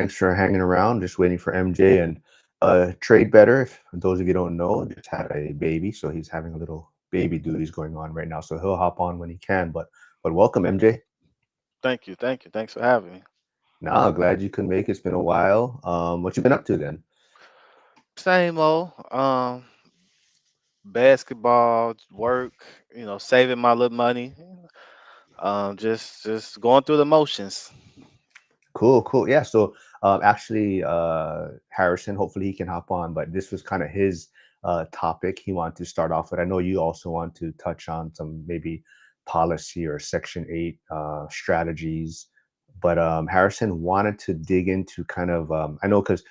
Thanks for hanging around. Just waiting for MJ and trade better. If those of you don't know, just had a baby, so he's having a little baby duties going on right now. So he'll hop on when he can. But welcome, MJ. Thank you, thank you, thanks for having me. Nah, glad you could make it. It's been a while. What you been up to then? Same old, basketball, work, saving my little money, just going through the motions. Cool, cool. Yeah. So actually, Harrison, hopefully he can hop on. But this was kind of his topic he wanted to start off with. I know you also want to touch on some maybe policy or Section 8 strategies. But Harrison wanted to dig into kind of, I know because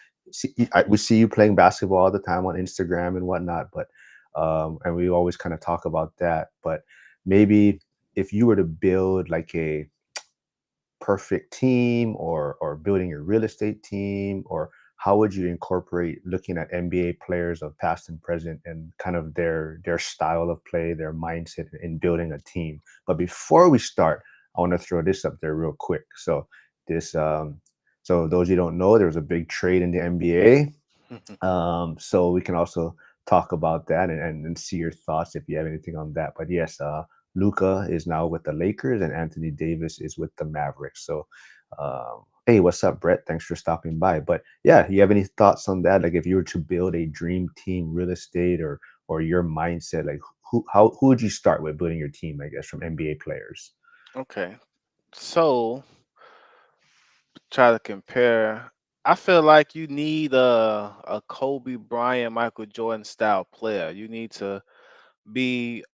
we see you playing basketball all the time on Instagram and whatnot, but and we always kind of talk about that. But maybe if you were to build like a perfect team or building your real estate team, or how would you incorporate looking at NBA players of past and present and kind of their style of play, their mindset in building a team? But before we start, I want to throw this up there real quick. So this so those you don't know, there was a big trade in the NBA. So we can also talk about that and see your thoughts if you have anything on that. But yes, Luca is now with the Lakers and Anthony Davis is with the Mavericks. So, hey, what's up, Brett? Thanks for stopping by. But yeah, you have any thoughts on that? Like, if you were to build a dream team, real estate, or your mindset, like who would you start with building your team? I guess from NBA players. Okay, so try to compare. I feel like you need a Kobe Bryant, Michael Jordan style player. You need to be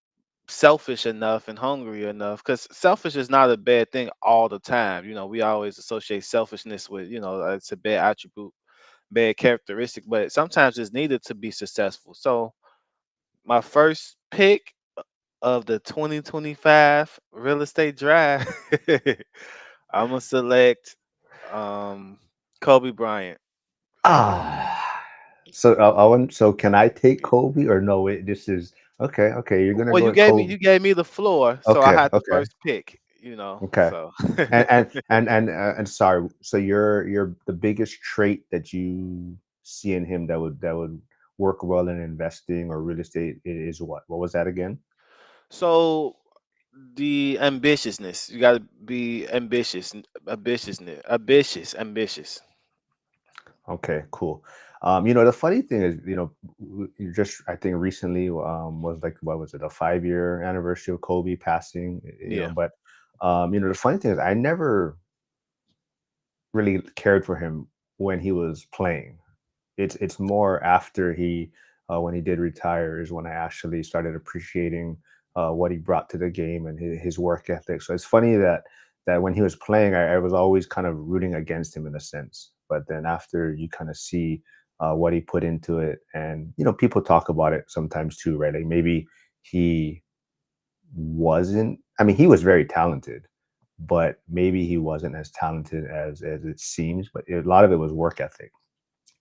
selfish enough and hungry enough, because selfish is not a bad thing all the time. We always associate selfishness with, it's a bad attribute, bad characteristic, but sometimes it's needed to be successful. So my first pick of the 2025 real estate draft, I'm gonna select um Kobe Bryant. Ah, so I want. So can I take Kobe or no? Wait, this is okay. Okay, you're gonna Well, go you with gave me Kobe. you gave me the floor, so I Okay, had the okay. first pick. Okay. So And sorry. So your the biggest trait that you see in him that would work well in investing or real estate is what? What was that again? so the ambitiousness. You got to be ambitious, ambitious. Okay, cool. The funny thing is, you just I think recently was like what was it, a 5 year anniversary of Kobe passing, Yeah. but the funny thing is I never really cared for him when he was playing. It's more after he when he did retire is when I actually started appreciating what he brought to the game and his work ethic. So it's funny that when he was playing, I was always kind of rooting against him in a sense. But then after you kind of see what he put into it, and people talk about it sometimes too, right? Like maybe he wasn't. I mean, he was very talented, but maybe he wasn't as talented as it seems. But a lot of it was work ethic.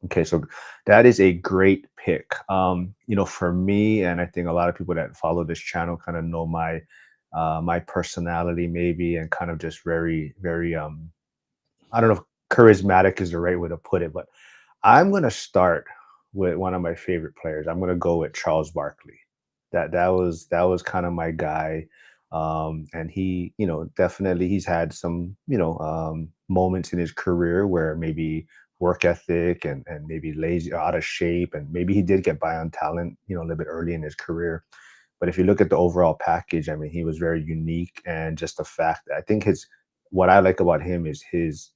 Okay, so that is a great pick. For me, and I think a lot of people that follow this channel kind of know my personality, maybe, and kind of just very, very I don't know if charismatic is the right way to put it, but I'm gonna start with one of my favorite players. I'm gonna go with Charles Barkley. That was kind of my guy. And he, definitely he's had some, moments in his career where maybe work ethic and maybe lazy or out of shape, and maybe he did get by on talent, a little bit early in his career. But if you look at the overall package, I mean, he was very unique, and just the fact that I think his what I like about him is his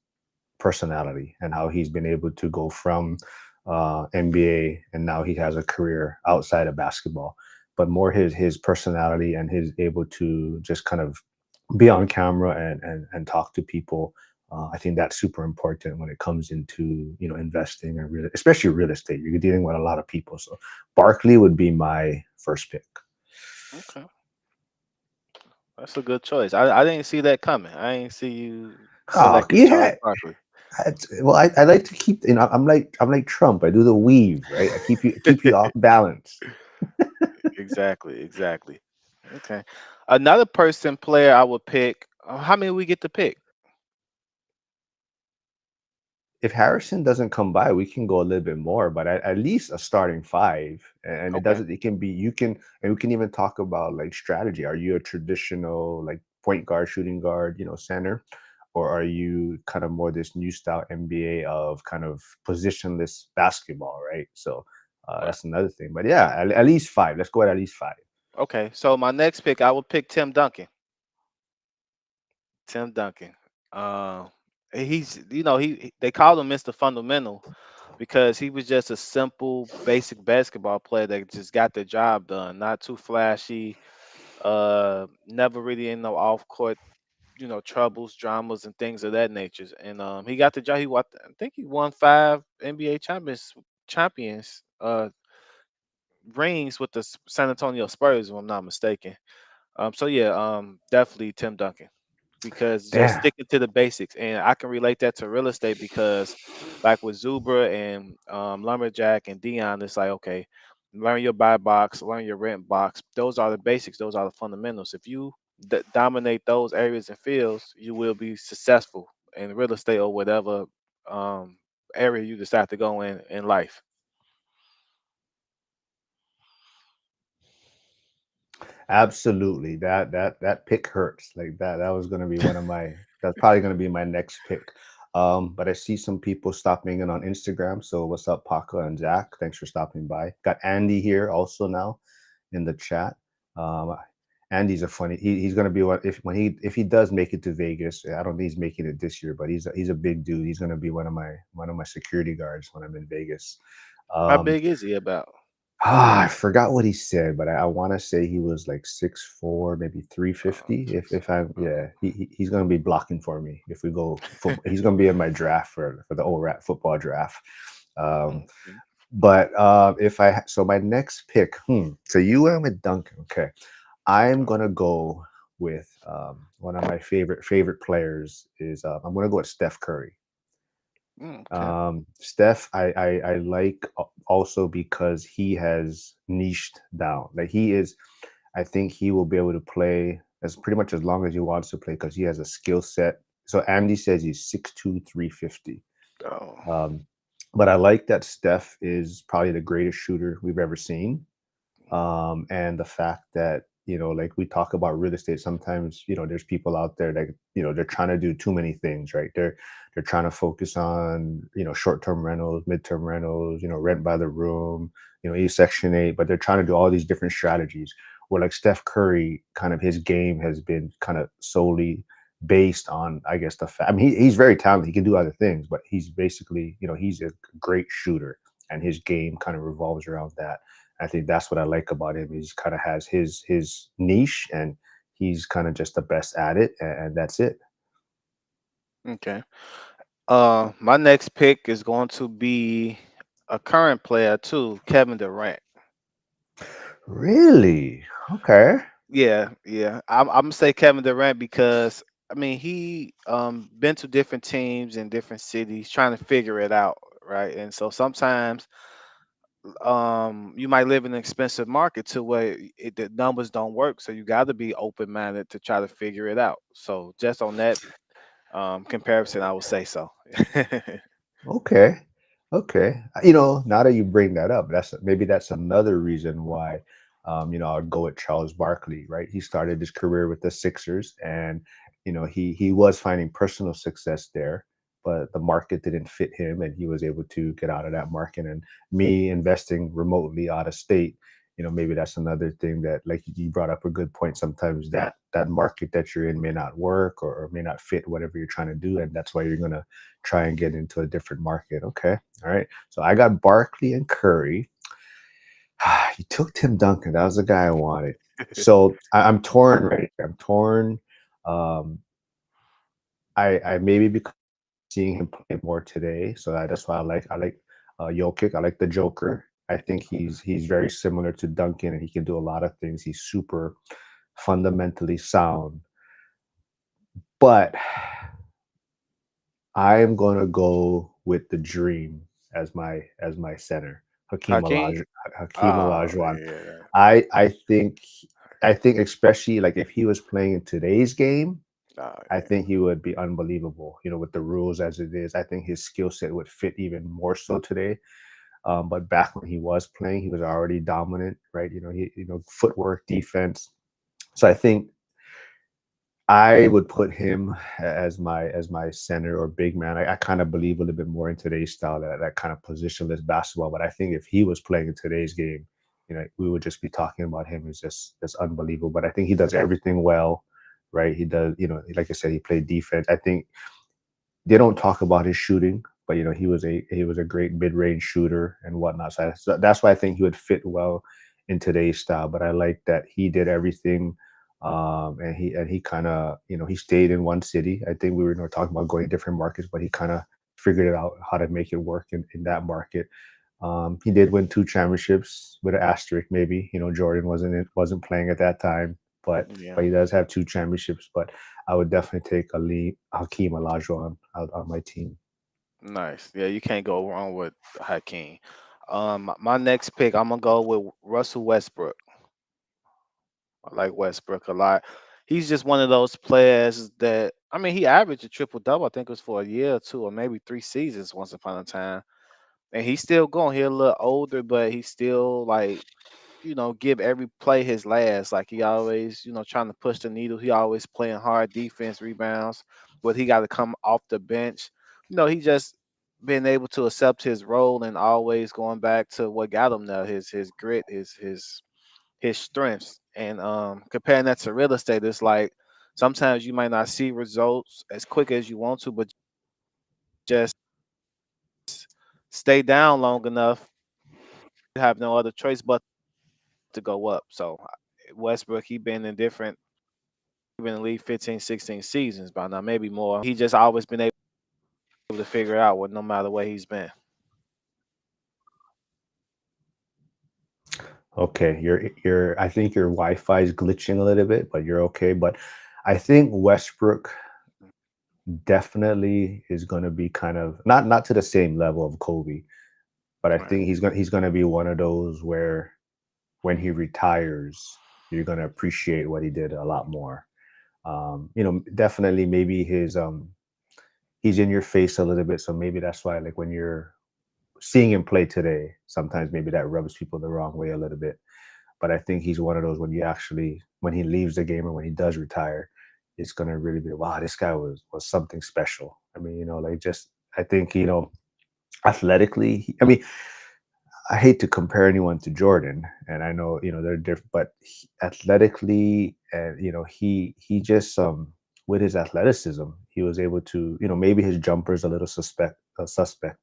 personality and how he's been able to go from NBA, and now he has a career outside of basketball, but more his personality and his able to just kind of be on camera and talk to people. I think that's super important when it comes into investing and especially real estate. You're dealing with a lot of people, so Barkley would be my first pick. Okay, that's a good choice. I didn't see that coming. I didn't see you Oh selecting Charles yeah, Barkley. well, I like to keep. I'm like Trump. I do the weave, right? I keep you off balance. Exactly, exactly. Okay. Another person player I would pick. How many we get to pick? if Harrison doesn't come by, we can go a little bit more, but at least a starting five. And it Okay. doesn't, it can be, you can, and we can even talk about like strategy. Are you a traditional like point guard, shooting guard, center? Or are you kind of more this new style NBA of kind of positionless basketball, right? So Right. that's another thing. But yeah, at least five. Let's go at least five. Okay. So my next pick, I would pick Tim Duncan. Tim Duncan. Uh, he's they called him Mr. Fundamental because he was just a simple, basic basketball player that just got the job done. Not too flashy. Never really in no off court, troubles, dramas, and things of that nature. And he got the job. I think he won 5 NBA champions rings with the San Antonio Spurs, if I'm not mistaken. So yeah, definitely Tim Duncan because just Yeah. sticking to the basics, and I can relate that to real estate because, like with Zubra and Lumberjack and Dion, it's like okay, learn your buy box, learn your rent box. Those are the basics. Those are the fundamentals. If you dominate those areas and fields, you will be successful in real estate or whatever um, area you decide to go in life. Absolutely. That pick hurts. Like that was gonna be one of my that's probably gonna be my next pick. But I see some people stopping in on Instagram. So what's up, Paca and Zach? Thanks for stopping by. Got Andy here also now in the chat. Um, Andy's a funny. He's gonna be one if he does make it to Vegas. I don't think he's making it this year, but he's a big dude. He's gonna be one of my security guards when I'm in Vegas. How Um, big is he about? I forgot what he said, but I want to say he was like 6'4", maybe 350. If I'm Uh, yeah, he's gonna be blocking for me if we go football. He's gonna be in my draft for the old rat football draft. Um, okay. but if so my next pick, so you went with Duncan. Okay, I'm Uh, gonna go with one of my favorite players is I'm gonna go with Steph Curry. okay. Steph, I like also because he has niched down. Like he is, I think he will be able to play as pretty much as long as he wants to play because he has a skill set. So Andy says he's 6'2", 350. Oh. Um, but I like that Steph is probably the greatest shooter we've ever seen, and the fact that like we talk about real estate sometimes, there's people out there that they're trying to do too many things, right? They're trying to focus on short-term rentals, midterm rentals, rent by the room, section 8, but they're trying to do all these different strategies where like Steph Curry, kind of his game has been kind of solely based on, I guess, the fact. I mean, he's very talented, he can do other things, but he's basically, he's a great shooter, and his game kind of revolves around that. I think that's what I like about him. He's kind of has his niche, and he's kind of just the best at it, and that's it. Okay. My next pick is going to be a current player too, Kevin Durant. Really? Okay. Yeah, yeah. I'm gonna say Kevin Durant because I mean he been to different teams in different cities trying to figure it out, right? And so sometimes you might live in an expensive market to where the numbers don't work, so you got to be open minded to try to figure it out. So just on that comparison, I would say so. Okay. Okay. Now that you bring that up, that's another reason why I'd go with Charles Barkley, right? He started his career with the Sixers, and he was finding personal success there, but the market didn't fit him, and he was able to get out of that market. And me investing remotely out of state, maybe that's another thing that, like you brought up a good point. Sometimes that market that you're in may not work, or may not fit whatever you're trying to do, and that's why you're gonna try and get into a different market. Okay. All right. So I got Barkley and Curry. You took Tim Duncan. That was the guy I wanted. So I'm torn right here. I'm torn. Um, I maybe because seeing him play more today. So that's why I like Jokic. I like the Joker. I think he's very similar to Duncan, and he can do a lot of things. He's super fundamentally sound. But I'm gonna go with the Dream as my center, Hakeem Hakeem. Olaj Hakeem Oh Olajuwon. yeah. I think especially like if he was playing in today's game, Oh, I yeah. think he would be unbelievable, with the rules as it is. I think his skill set would fit even more so today. But back when he was playing, he was already dominant, right? Footwork, defense. So I think I would put him as my center or big man. I kind of believe a little bit more in today's style, that kind of positionless basketball. But I think if he was playing in today's game, we would just be talking about him as just unbelievable. But I think he does everything well, right? He does, like I said, he played defense. I think they don't talk about his shooting, but he was a great mid range shooter and whatnot. So that's why I think he would fit well in today's style. But I like that he did everything, and he kind of he stayed in one city. I think we were talking about going to different markets, but he kind of figured it out how to make it work in that market. He did win two championships with an asterisk, maybe. Jordan wasn't playing at that time, but Yeah. he does have two championships. But I would definitely take Ali Hakeem Olajuwon on my team. Nice. Yeah, you can't go wrong with Hakeem. My next pick, I'm gonna go with Russell Westbrook. I like Westbrook a lot. He's just one of those players that I mean, he averaged a triple double. I think it was for a year or two, or maybe 3 seasons once upon a time. And he's still going. He's a little older, but he's still like give every play his last. Like he always, trying to push the needle. He always playing hard defense, rebounds, but he got to come off the bench. He just been able to accept his role and always going back to what got him there, his grit, his strengths. And comparing that to real estate, it's like sometimes you might not see results as quick as you want to, but just stay down long enough, you have no other choice but to go up. So Westbrook, he been in different been in the league 15, 16 seasons by now, maybe more. He just always been able to figure it out with no matter where he's been. Okay, I think your Wi-Fi is glitching a little bit, but you're okay. But I think Westbrook definitely is going to be kind of not to the same level of Kobe, but I Right. think he's going to be one of those where when he retires, you're going to appreciate what he did a lot more. Definitely maybe he's in your face a little bit, so maybe that's why, like, when you're seeing him play today, sometimes maybe that rubs people the wrong way a little bit. But I think he's one of those when he leaves the game or when he does retire, it's gonna really be, wow, this guy was something special. I mean, like, just I think, athletically, I mean, I hate to compare anyone to Jordan, and I know they're different, but athletically, and he just with his athleticism, he was able to, maybe his jumper is a little suspect,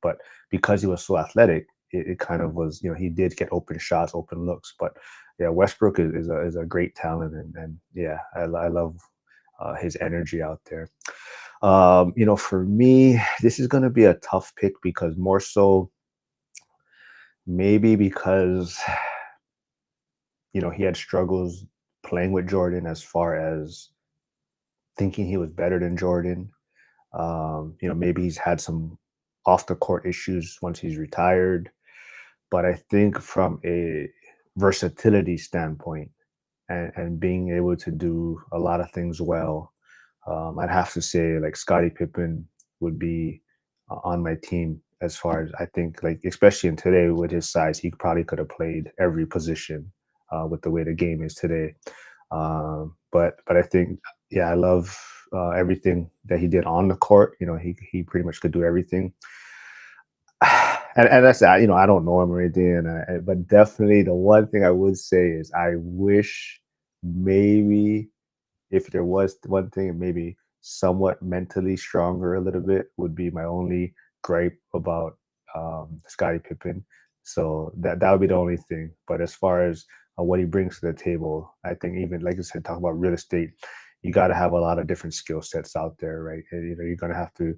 but because he was so athletic, it kind of was, he did get open shots, open looks. But yeah, Westbrook is a great talent, and yeah, I love his energy out there. For me, this is going to be a tough pick because more so maybe because he had struggles playing with Jordan as far as thinking he was better than Jordan. Maybe he's had some off the court issues once he's retired. But I think from a versatility standpoint and being able to do a lot of things well, I'd have to say like Scottie Pippen would be on my team. As far as I think, like, especially in today with his size, he probably could have played every position with the way the game is today. But I think, yeah, I love everything that he did on the court. He pretty much could do everything. And that's that. I don't know him or anything, but definitely the one thing I would say is I wish maybe if there was one thing, maybe somewhat mentally stronger a little bit would be my only gripe about Scottie Pippen. So that would be the only thing. But as far as what he brings to the table, I think, even like I said, talk about real estate, you got to have a lot of different skill sets out there, right? And, you're going to have to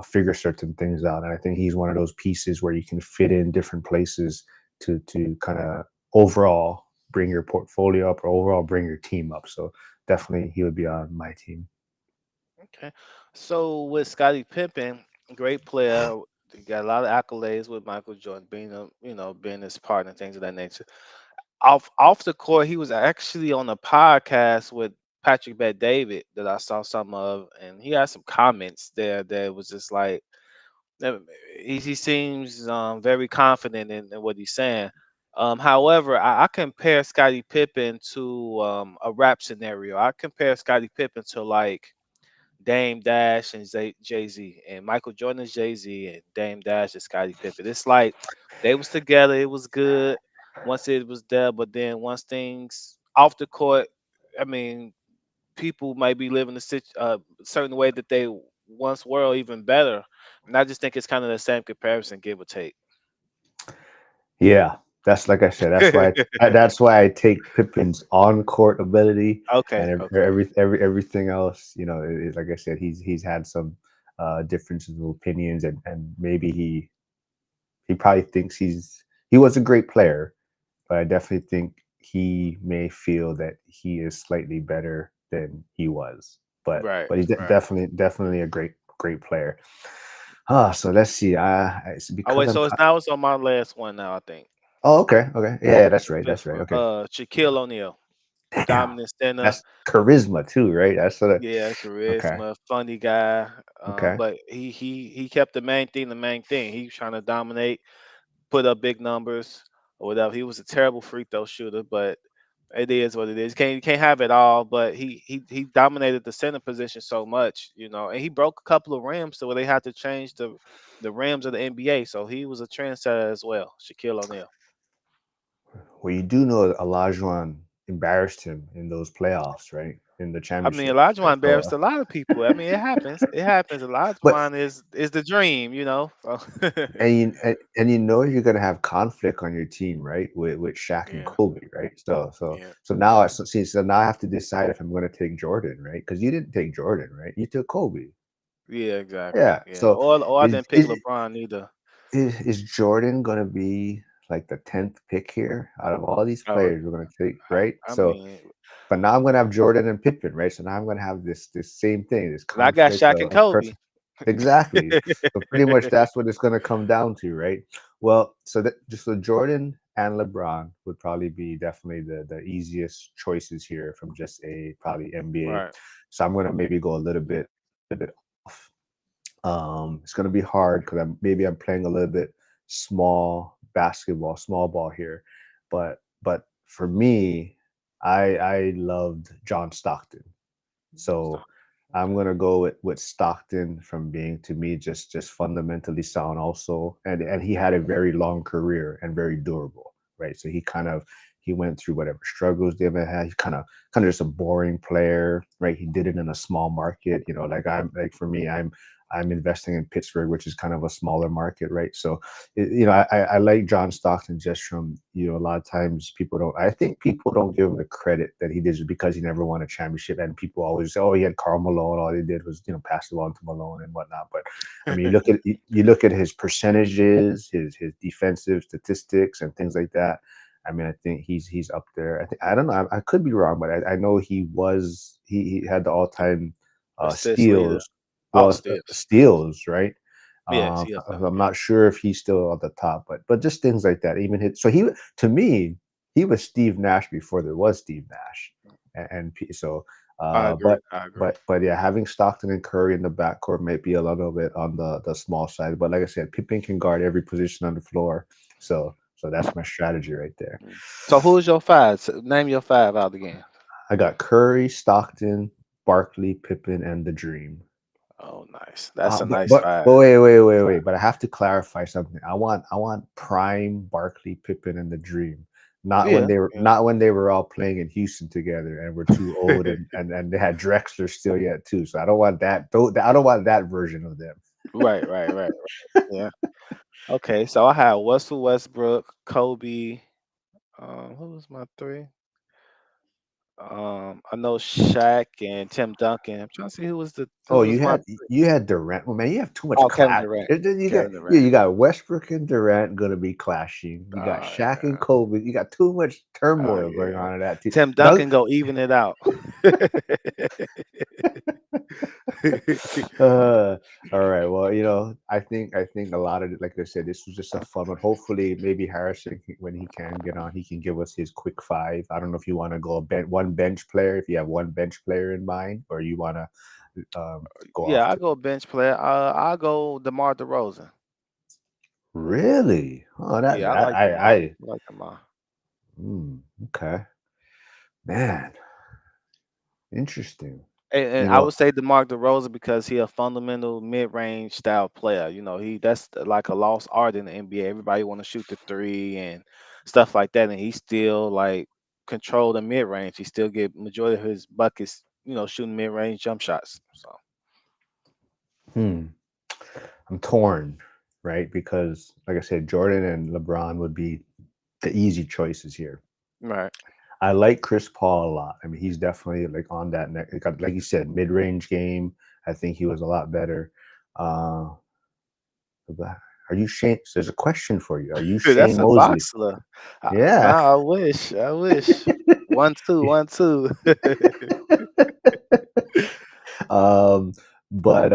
figure certain things out. And I think he's one of those pieces where you can fit in different places to kind of overall bring your portfolio up or overall bring your team up. So definitely he would be on my team. Okay. So with Scottie Pippen, great player, he got a lot of accolades with Michael Jordan being being his partner, things of that nature. Off the court, he was actually on a podcast with Patrick Bet David that I saw some of, and he had some comments there that was just like uh, he seems very confident in what he's saying. However, I compare Scottie Pippen to a rap scenario. I compare Scottie Pippen to like Dame Dash and Jay Z, and Michael Jordan is Jay Z, and Dame Dash is Scottie Pippen. It's like they was together. It was good once it was there, but then once things off the court, I mean, people might be living a certain way that they once were, or even better. And I just think it's kind of the same comparison, give or take. Yeah, that's like I said. That's why I take Pippen's on court ability and Okay, okay, everything else. You know, like I said, he's had some differences of opinions, and maybe he probably thinks he was a great player, but I definitely think he may feel that he is slightly better than he was. right, But he's right. definitely a great player. So let's see. It's Oh because wait, I'm. so it's now it's on my last one now. I think Oh, okay. Yeah, that's right. fifth That's right. one. Okay. Shaquille O'Neal, Damn, dominant center. that's charisma too, right? That's sort of Yeah, okay. charisma, funny guy. Okay. But he kept the main thing the main thing. He was trying to dominate, put up big numbers or whatever. He was a terrible free throw shooter, but it is what it is. You can't have it all. But he dominated the center position so much, and he broke a couple of rims to where they had to change the rims of the NBA. So he was a trendsetter as well, Shaquille O'Neal. Well, you do know that Olajuwon embarrassed him in those playoffs, right? In the I mean, championships, right? Olajuwon embarrassed a lot of people. I mean, it happens. It happens. But Olajuwon is the dream. So and you know you're gonna have conflict on your team, right? With Shaq and yeah, Kobe, right? yeah, So now I have to decide if I'm gonna take Jordan, right? Because you didn't take Jordan, right? You took Kobe. yeah, exactly. Yeah. Yeah, So or I is didn't pick is LeBron either. is Jordan gonna be like the 10th pick here out of all these Oh, players we're gonna take, I, right? I So mean, but now I'm gonna have Jordan and Pippen, right? So now I'm gonna have this same thing, this I got conflict Shaq and of Kobe. person. Exactly. So pretty much that's what it's gonna come down to, right? Well, so Jordan and LeBron would probably be definitely the easiest choices here from just a probably NBA. Right. So I'm gonna maybe go a bit off. It's gonna be hard because I'm playing a little bit small ball here, but for me, I loved John Stockton. So Stop. I'm Okay. gonna go with Stockton from being to me just fundamentally sound also, and he had a very long career and very durable, right? So he went through whatever struggles they ever had. He kind of just a boring player, right? He did it in a small market, like for me, I'm investing in Pittsburgh, which is kind of a smaller market, right? So I like John Stockton just from, a lot of times I think people don't give him the credit that he did just because he never won a championship. And people always say, oh, he had Carl Malone. All he did was, pass the ball to Malone and whatnot. But I mean, you look at his percentages, his defensive statistics and things like that. I mean, I think he's up there. I don't know. I could be wrong, but I know he had the all time Assist leader. steals, Oh, well, steals. steals, right? Yes, he up there. I'm Yeah. not sure if he's still at the top, but just things like that. Even hit. So to me, he was Steve Nash before there was Steve Nash, so. I Uh, agree. but I agree. but yeah, having Stockton and Curry in the backcourt might be a little bit on the small side. But like I said, Pippen can guard every position on the floor, so that's my strategy right there. Mm. So who's your five? Name your five out again. I got Curry, Stockton, Barkley, Pippen, and the Dream. Oh, nice. That's a But nice but five. but wait. But I have to clarify something. I want prime Barkley, Pippen, and the Dream. Yeah, yeah. Not when they were all playing in Houston together and were too old and they had Drexler still yet too. So I don't want that. I don't want that version of them. Right, right, right. Yeah. Okay, so I have Russell Westbrook, Kobe. Who was my three? I know Shaq and Tim Duncan. I'm trying to see who Oh, was my three. you had Durant. Well, man, you have too much Oh, Kevin class. Durant. You got Kevin yeah, Durant. you got Westbrook and Durant gonna be clashing. You got Shaq and Yeah. Kobe. You got too much Oh turmoil going yeah. on in that team. Tim Dunk, Duncan go even it out. Uh, all right. Well, I think a lot of it, like I said, this was just a fun one. Hopefully, maybe Harrison, when he can get on, he can give us his quick five. I don't know if you want to go one bench player, if you have one bench player in mind, or you want to go Yeah, off I to go bench player. I'll go DeMar DeRozan. really. Oh, that Yeah, I that like DeMar. I I like DeMar. okay, man, interesting. And You I know, would say DeMar DeRozan because he a fundamental mid-range style player. Like a lost art in the NBA. Everybody want to shoot the three and stuff like that, and he still like control the mid-range. He still get majority of his buckets, shooting mid-range jump shots. So hmm, I'm torn, right? Because, like I said, Jordan and LeBron would be the easy choices here. right. I like Chris Paul a lot. I mean, he's definitely like on that neck. Like you said, mid-range game. I think he was a lot better. Uh, but are you Shane? There's a question for you. Are you That's Shane a Mosley? boxer. Yeah. Nah, I wish. I wish. 1-2, 1-2. um, but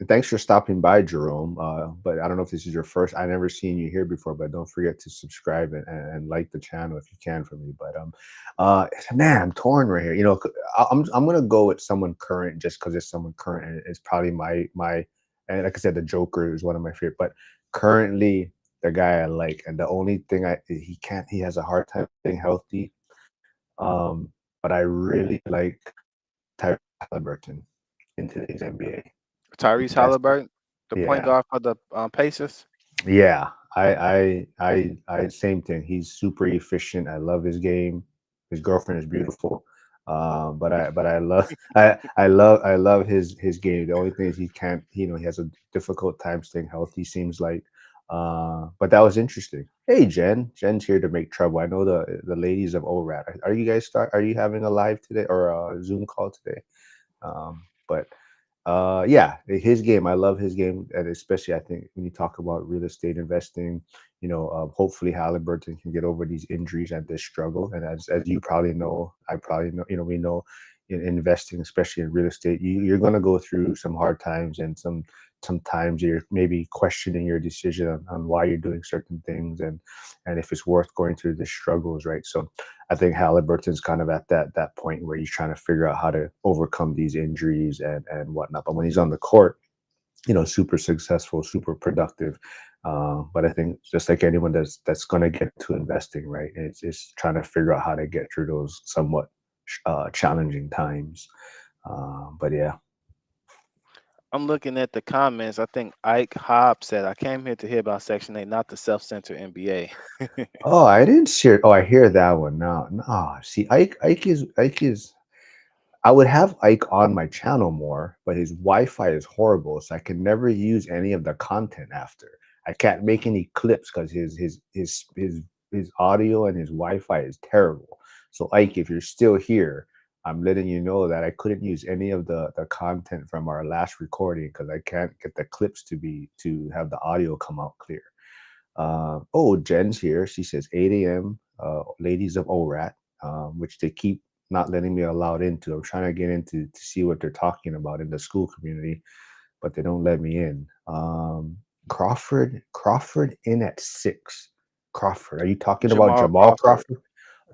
thanks for stopping by, Jerome. But I don't know if this is your first. I never seen you here before, but don't forget to subscribe and like the channel if you can for me. Man, I'm torn right here. I'm gonna go with someone current just because it's someone current, and it's probably my and like I said, the Joker is one of my favorite. But currently, the guy I like, and the only thing he has a hard time staying healthy. Um, but I really like Tyrese Halliburton in today's NBA. Tyrese That's Halliburton, the point yeah, guard for the Pacers. yeah. I same thing. He's super efficient. I love his game. His girlfriend is beautiful. But I love I love his game. The only thing is he can't, he has a difficult time staying healthy, seems like. But that was interesting. Hey Jen. Jen's here to make trouble. I know the ladies of ORAT. Are you having a live today or a Zoom call today? But yeah, his game, I love his game, and especially I think when you talk about real estate investing, hopefully Halliburton can get over these injuries and this struggle. And as you probably know, I probably know, we know in investing, especially in real estate, you're going to go through some hard times, and sometimes you're maybe questioning your decision on why you're doing certain things, and if it's worth going through the struggles, right? So I think Halliburton's kind of at that point where he's trying to figure out how to overcome these injuries and whatnot. But when he's on the court, super successful, super productive. But I think just like anyone that's going to get to investing, right? It's trying to figure out how to get through those somewhat challenging times. But yeah. I'm looking at the comments. I think Ike Hobb said, "I came here to hear about Section 8, not the self-centered NBA." Oh, I didn't share. Oh, I hear that one now. No, see, Ike is. I would have Ike on my channel more, but his Wi-Fi is horrible, so I can never use any of the content after. I can't make any clips because his audio and his Wi-Fi is terrible. So Ike, if you're still here, I'm letting you know that I couldn't use any of the content from our last recording because I can't get the clips to have the audio come out clear. Oh, Jen's here. She says 8 a.m. Ladies of ORAT, which they keep not letting me allowed into. I'm trying to get into to see what they're talking about in the school community, but they don't let me in. Crawford in at 6. Crawford, are you talking about Jamal Jamal Crawford. Crawford?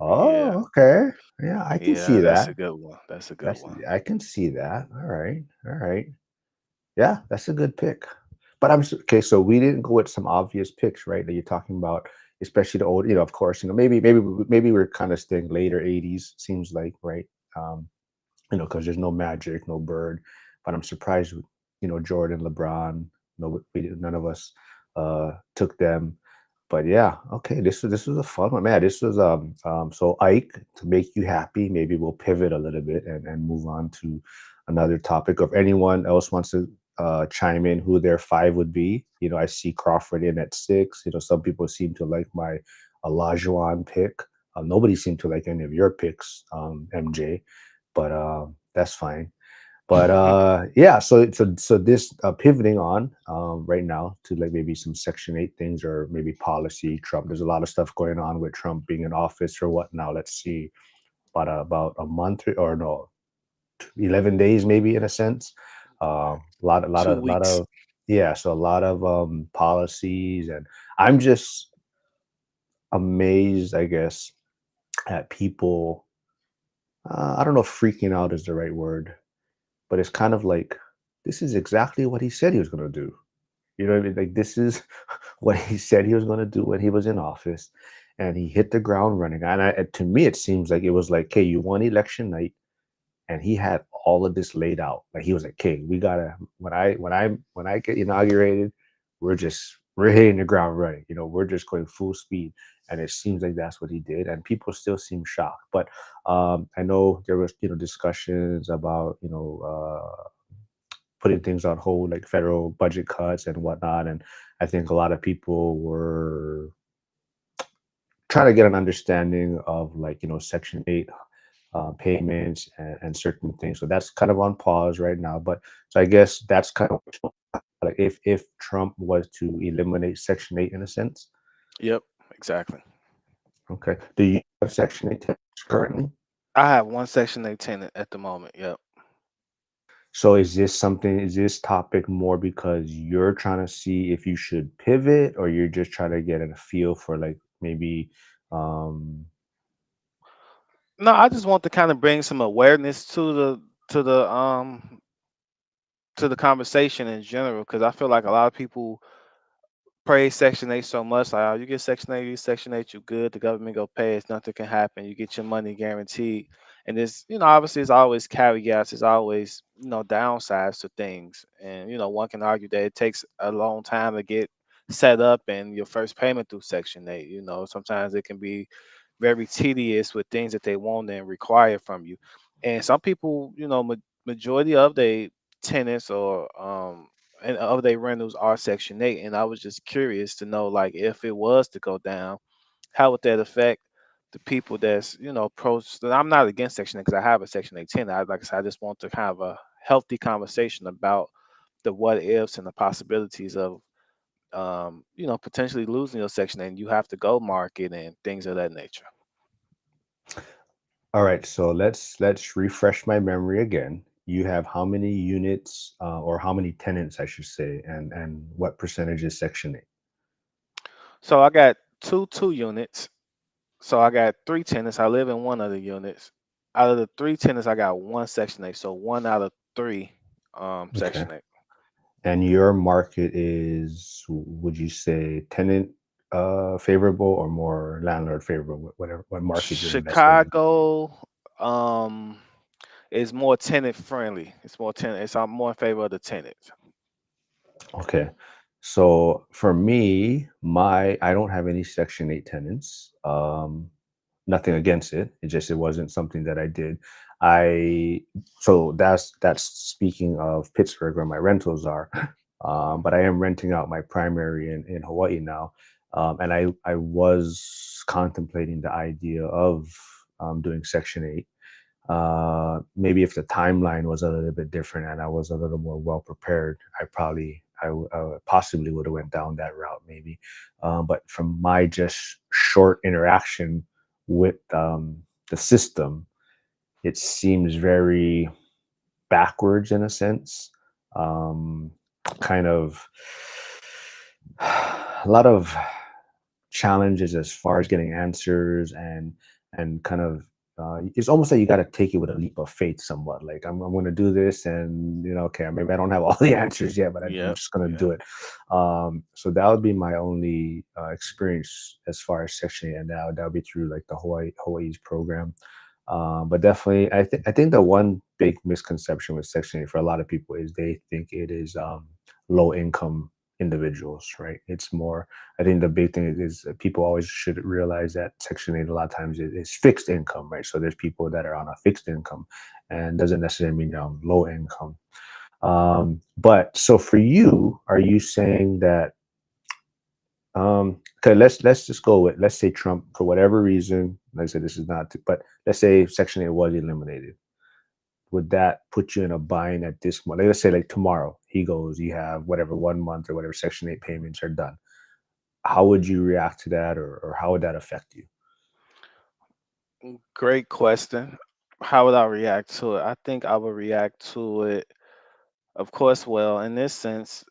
Yeah, Oh, okay. Yeah, I can see yeah, that's that. a good one. That's a good That's one. I can see that. All right. All right. Yeah, that's a good pick. But okay. So we didn't go with some obvious picks, right? That you're talking about, especially the old. Of course, maybe we're kind of staying later '80s. Seems like, right? Um, because there's no Magic, no Bird. But I'm surprised, Jordan, LeBron. No, none of us took them. But yeah, okay. This was a fun one, man. This was so Ike, to make you happy. Maybe we'll pivot a little bit and move on to another topic. Or if anyone else wants to chime in, who their five would be. I see Crawford in at 6. Some people seem to like my Olajuwon pick. Nobody seemed to like any of your picks, MJ, but that's fine. But yeah, so this pivoting on right now to like maybe some Section 8 things, or maybe policy. Trump, there's a lot of stuff going on with Trump being in office or what now. Let's see, about a month or no. 11 days, maybe in a sense. Two weeks. Yeah, so a lot of policies, and I'm just amazed, I guess, at people. I don't know if freaking out is the right word, but it's kind of like this is exactly what he said he was going to do. You know what I mean? Like this is what he said he was going to do when he was in office, and he hit the ground running. To me, it seems like it was like, "Okay, you won election night," and he had all of this laid out. Like he was like, "Okay, we gotta when I get inaugurated, we're hitting the ground running. You know, we're just going full speed." And it seems like that's what he did, and people still seem shocked. But I know there was discussions about putting things on hold, like federal budget cuts and whatnot. And I think a lot of people were trying to get an understanding of like Section 8 payments and certain things. So that's kind of on pause right now. But so I guess that's kind of like if Trump was to eliminate Section 8 in a sense. Yep, exactly. Okay. Do you have Section 8 tenants currently? I have one Section 8 tenant at the moment. Yep. So is this topic more because you're trying to see if you should pivot, or you're just trying to get a feel for like maybe um No, I just want to kind of bring some awareness to the um to the conversation in general, because I feel like a lot of people praise Section 8 so much. Like, oh, you get Section 8, you get Section 8, you good. The government go pay us, nothing can happen. You get your money guaranteed. And this, obviously, it's always caveats, it's always, downsides to things. And, one can argue that it takes a long time to get set up and your first payment through Section 8. Sometimes it can be very tedious with things that they want and require from you. And some people, majority of the tenants or and of their rentals are Section 8. And I was just curious to know, like, if it was to go down, how would that affect the people that's, pros? I'm not against Section 8 because I have a Section 8 tenant. Like I said, I just want to have a healthy conversation about the what ifs and the possibilities of, potentially losing your Section 8 and you have to go market and things of that nature. all right, so let's refresh my memory again. You have how many units, or how many tenants I should say, and what percentage is Section 8? So I got two units. So I got three tenants. I live in one of the units. Out of the three tenants, I got one Section 8. So one out of three Okay. Section 8. And your market is, would you say, tenant favorable or more landlord favorable? Whatever, what market you're investing in. Chicago um is more tenant friendly. It's more tenant. It's I'm more in favor of the tenants. Okay. So for me, I don't have any Section 8 tenants. Nothing against it. It wasn't something that I did. I So that's speaking of Pittsburgh where my rentals are. But I am renting out my primary in Hawaii now. And I was contemplating the idea of doing Section 8. Maybe if the timeline was a little bit different and I was a little more well prepared, possibly would have went down that route maybe. But from my just short interaction with the system, it seems very backwards in a sense. Um, kind of a lot of challenges as far as getting answers, and kind of it's almost like you got to take it with a leap of faith somewhat. Like I'm going to do this, and okay, maybe I don't have all the answers yet, but I'm Yep. just going to Yeah. do it. So that would be my only experience as far as Section 8, and that would be through like the Hawaii's program. But definitely, I think the one big misconception with Section 8 for a lot of people is they think it is low income individuals, right? It's more. I think the big thing is that people always should realize that Section 8 a lot of times is fixed income, right? So there's people that are on a fixed income, and doesn't necessarily mean they're on low income. But so for you, are you saying that? Okay, let's just go with, let's say Trump for whatever reason. Like I said, this is not, but let's say Section 8 was eliminated. Would that put you in a bind at this moment? Like, let's say like tomorrow he goes, you have whatever 1 month or whatever Section 8 payments are done. How would you react to that, or how would that affect you? Great question. How would I react to it? I think I would react to it, of course, well, in this sense,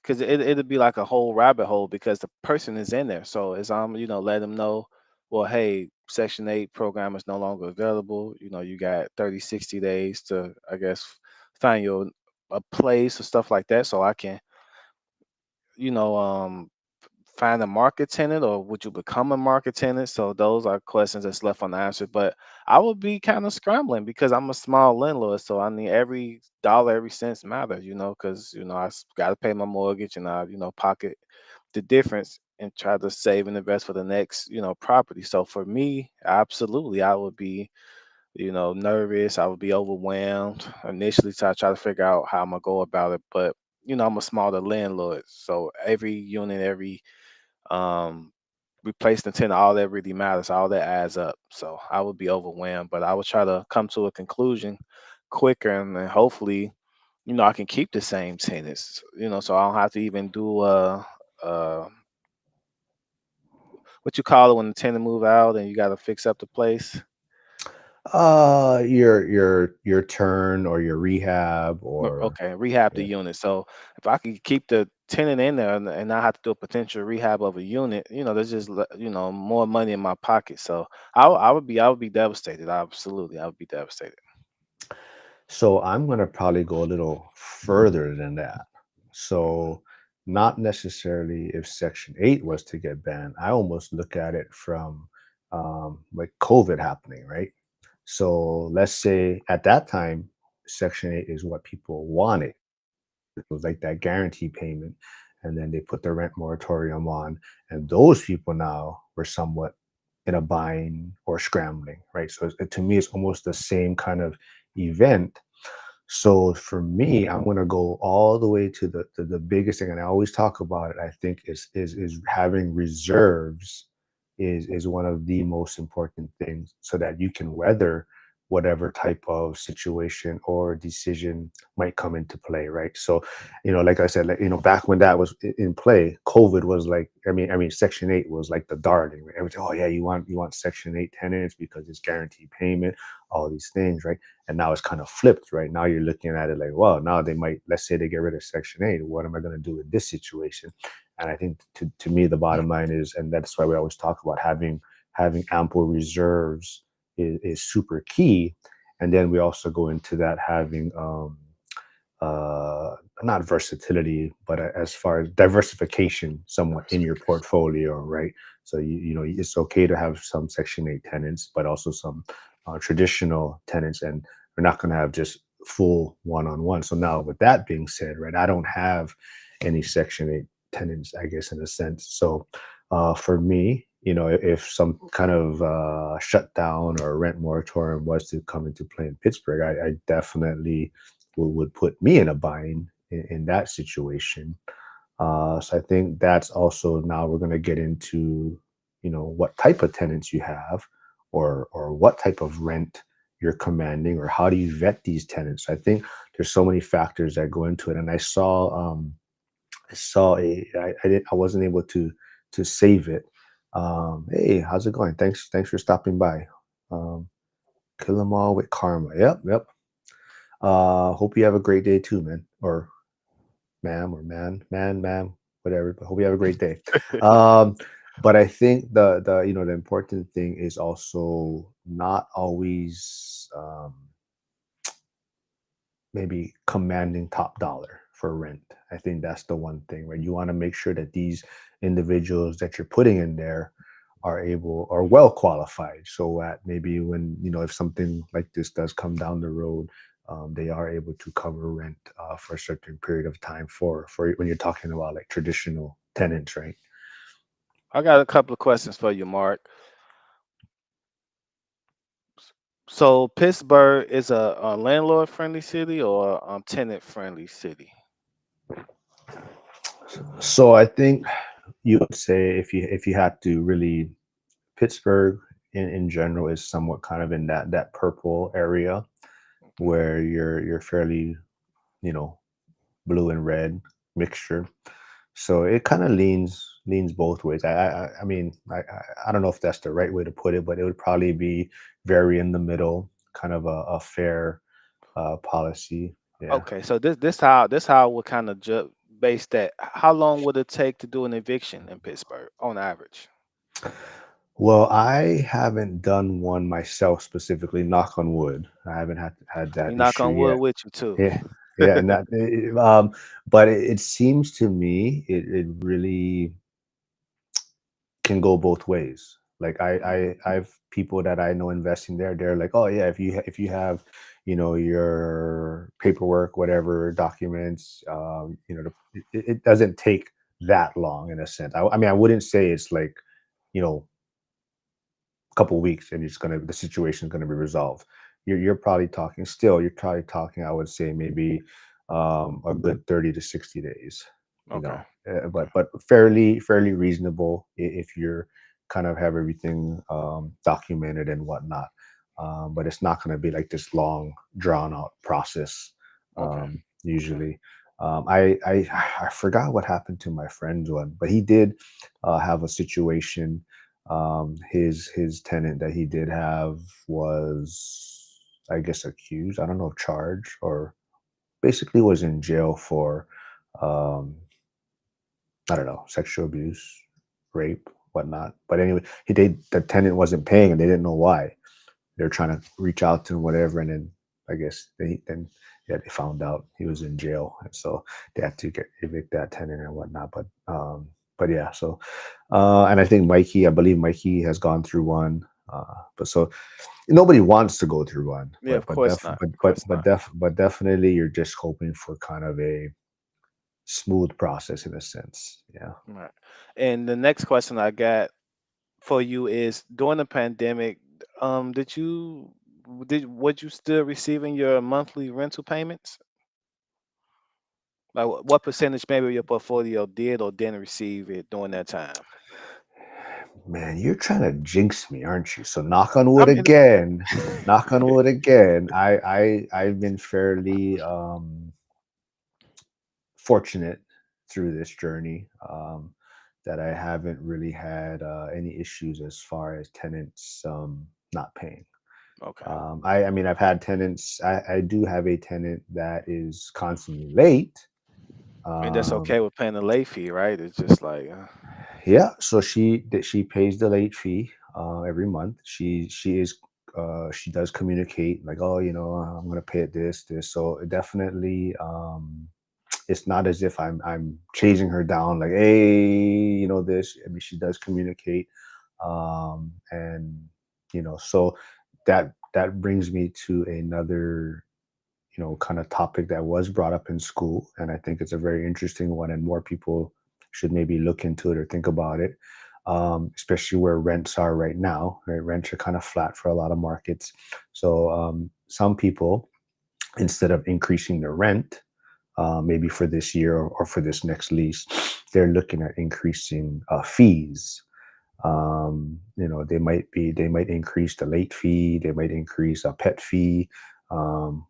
because it'd be like a whole rabbit hole because the person is in there. So as let them know, well, hey, Section 8 program is no longer available. You got 30, 60 days to, I guess, find your a place or stuff like that. So I can, you know, find a market tenant, or would you become a market tenant? So those are questions that's left unanswered. But I would be kind of scrambling because I'm a small landlord, so I need every dollar, every cent matters. Because I got to pay my mortgage, and I pocket the difference and try to save and invest for the next property. So for me, absolutely, I would be nervous. I would be overwhelmed initially, so I try to figure out how I'm gonna go about it. But I'm a smaller landlord, so every unit, every um replacement tenant, all that really matters, all that adds up. So I would be overwhelmed, but I would try to come to a conclusion quicker, and then hopefully I can keep the same tenants, so I don't have to even do uh what you call it when the tenant move out and you got to fix up the place. Your turn or your rehab or Okay, rehab the yeah. unit. So if I could keep the tenant in there and not have to do a potential rehab of a unit, there's just more money in my pocket. So I would be devastated. Absolutely, I would be devastated. So I'm going to probably go a little further than that. So not necessarily if Section 8 was to get banned. I almost look at it from like COVID happening, right? So let's say at that time, Section 8 is what people wanted. It was like that guarantee payment. And then they put the rent moratorium on. And those people now were somewhat in a bind or scrambling, right? So to me, it's almost the same kind of event. So for me, I'm gonna go all the way to the biggest thing, and I always talk about it. I think is having reserves is one of the most important things, so that you can weather whatever type of situation or decision might come into play, right? So, like I said, like back when that was in play, COVID was like, I mean, Section 8 was like the darling, right? Everything, oh yeah, you want Section 8 tenants because it's guaranteed payment, all these things, right? And now it's kind of flipped, right? Now you're looking at it like, well, now they might, let's say they get rid of Section 8. What am I going to do in this situation? And I think to me, the bottom line is, and that's why we always talk about having ample reserves is super key. And then we also go into that having uh, not versatility, but as far as diversification somewhat in your Diversification. portfolio, right? So it's okay to have some Section 8 tenants, but also some traditional tenants, and we're not going to have just full one-on-one. So now, with that being said, right, I don't have any Section 8 tenants, I guess, in a sense. So for me, if some kind of shutdown or rent moratorium was to come into play in Pittsburgh, I definitely would put me in a bind in that situation. So I think that's also, now we're going to get into, what type of tenants you have, or what type of rent you're commanding, or how do you vet these tenants. I think there's so many factors that go into it. And I wasn't able to save it. Hey, how's it going? Thanks for stopping by. Um, Kill them all with karma. Yep, yep. Hope you have a great day too, man. Or ma'am, or ma'am, whatever. But hope you have a great day. Um, but I think the important thing is also not always maybe commanding top dollar for rent. I think that's the one thing, right? You want to make sure that these individuals that you're putting in there are well qualified, so that maybe when, if something like this does come down the road, they are able to cover rent for a certain period of time, for when you're talking about like traditional tenants, right? I got a couple of questions for you, Mark. So Pittsburgh is a landlord friendly city or a tenant friendly city? So I think you would say, if you had to really, Pittsburgh in general is somewhat kind of in that purple area, Okay. where you're fairly, you know, blue and red mixture. So it kind of leans both ways. I mean, I don't know if that's the right way to put it, but it would probably be very in the middle. kind of a fair policy. Yeah. Okay, so this how I would kind of base that. How long would it take to do an eviction in Pittsburgh on average? Well, I haven't done one myself specifically. Knock on wood. I haven't had We that knock issue on wood yet. with you too. Yeah, yeah, and that, but it seems to me it really can go both ways. Like Mhm. I've people that I know investing there. They're like, oh yeah, if you have, your paperwork, whatever documents, it doesn't take that long in a sense. I mean, I wouldn't say it's like, you know, couple weeks and the situation's gonna be resolved. You're probably talking still, you're probably talking, I would say maybe a good 30 to 60 days, Okay. Okay. but fairly reasonable if you're kind of have everything documented and whatnot. But it's not going to be like this long drawn out process Okay. Okay. usually. I forgot what happened to my friend's one, but he did have a situation. His tenant that he did have was, I guess, accused. I don't know, charged, or basically was in jail for, um, I don't know, sexual abuse, rape, whatnot. But anyway, the tenant wasn't paying and they didn't know why. They're trying to reach out to him, whatever, and then I guess they found out he was in jail, and so they had to evict that tenant and whatnot. But yeah, so and I think Mikey, I believe Mikey has gone through one. But so nobody wants to go through one, Yeah, of course not. Of course not. but definitely you're just hoping for kind of a smooth process in a sense. Yeah. Right. And the next question I got for you is during the pandemic, would you still receiving your monthly rental payments? Like what percentage maybe of your portfolio did or didn't receive it during that time? Man, you're trying to jinx me, aren't you? So knock on I wood mean, again. Knock on wood again. I've been fairly fortunate through this journey, that I haven't really had any issues as far as tenants not paying. okay. I mean, I've had tenants. I do have a tenant that is constantly late. And that's Um, okay with paying the late fee, right? It's just like, Yeah, so she pays the late fee every month. She does communicate like, oh, I'm gonna pay it this. So it definitely, it's not as if I'm chasing her down like, hey, this. I mean, she does communicate, and so that brings me to another kind of topic that was brought up in school, and I think it's a very interesting one, and more people should maybe look into it or think about it, especially where rents are right now. Right, rents are kind of flat for a lot of markets, so some people, instead of increasing their rent, maybe for this year or for this next lease, they're looking at increasing fees. They might increase the late fee, they might increase a pet fee,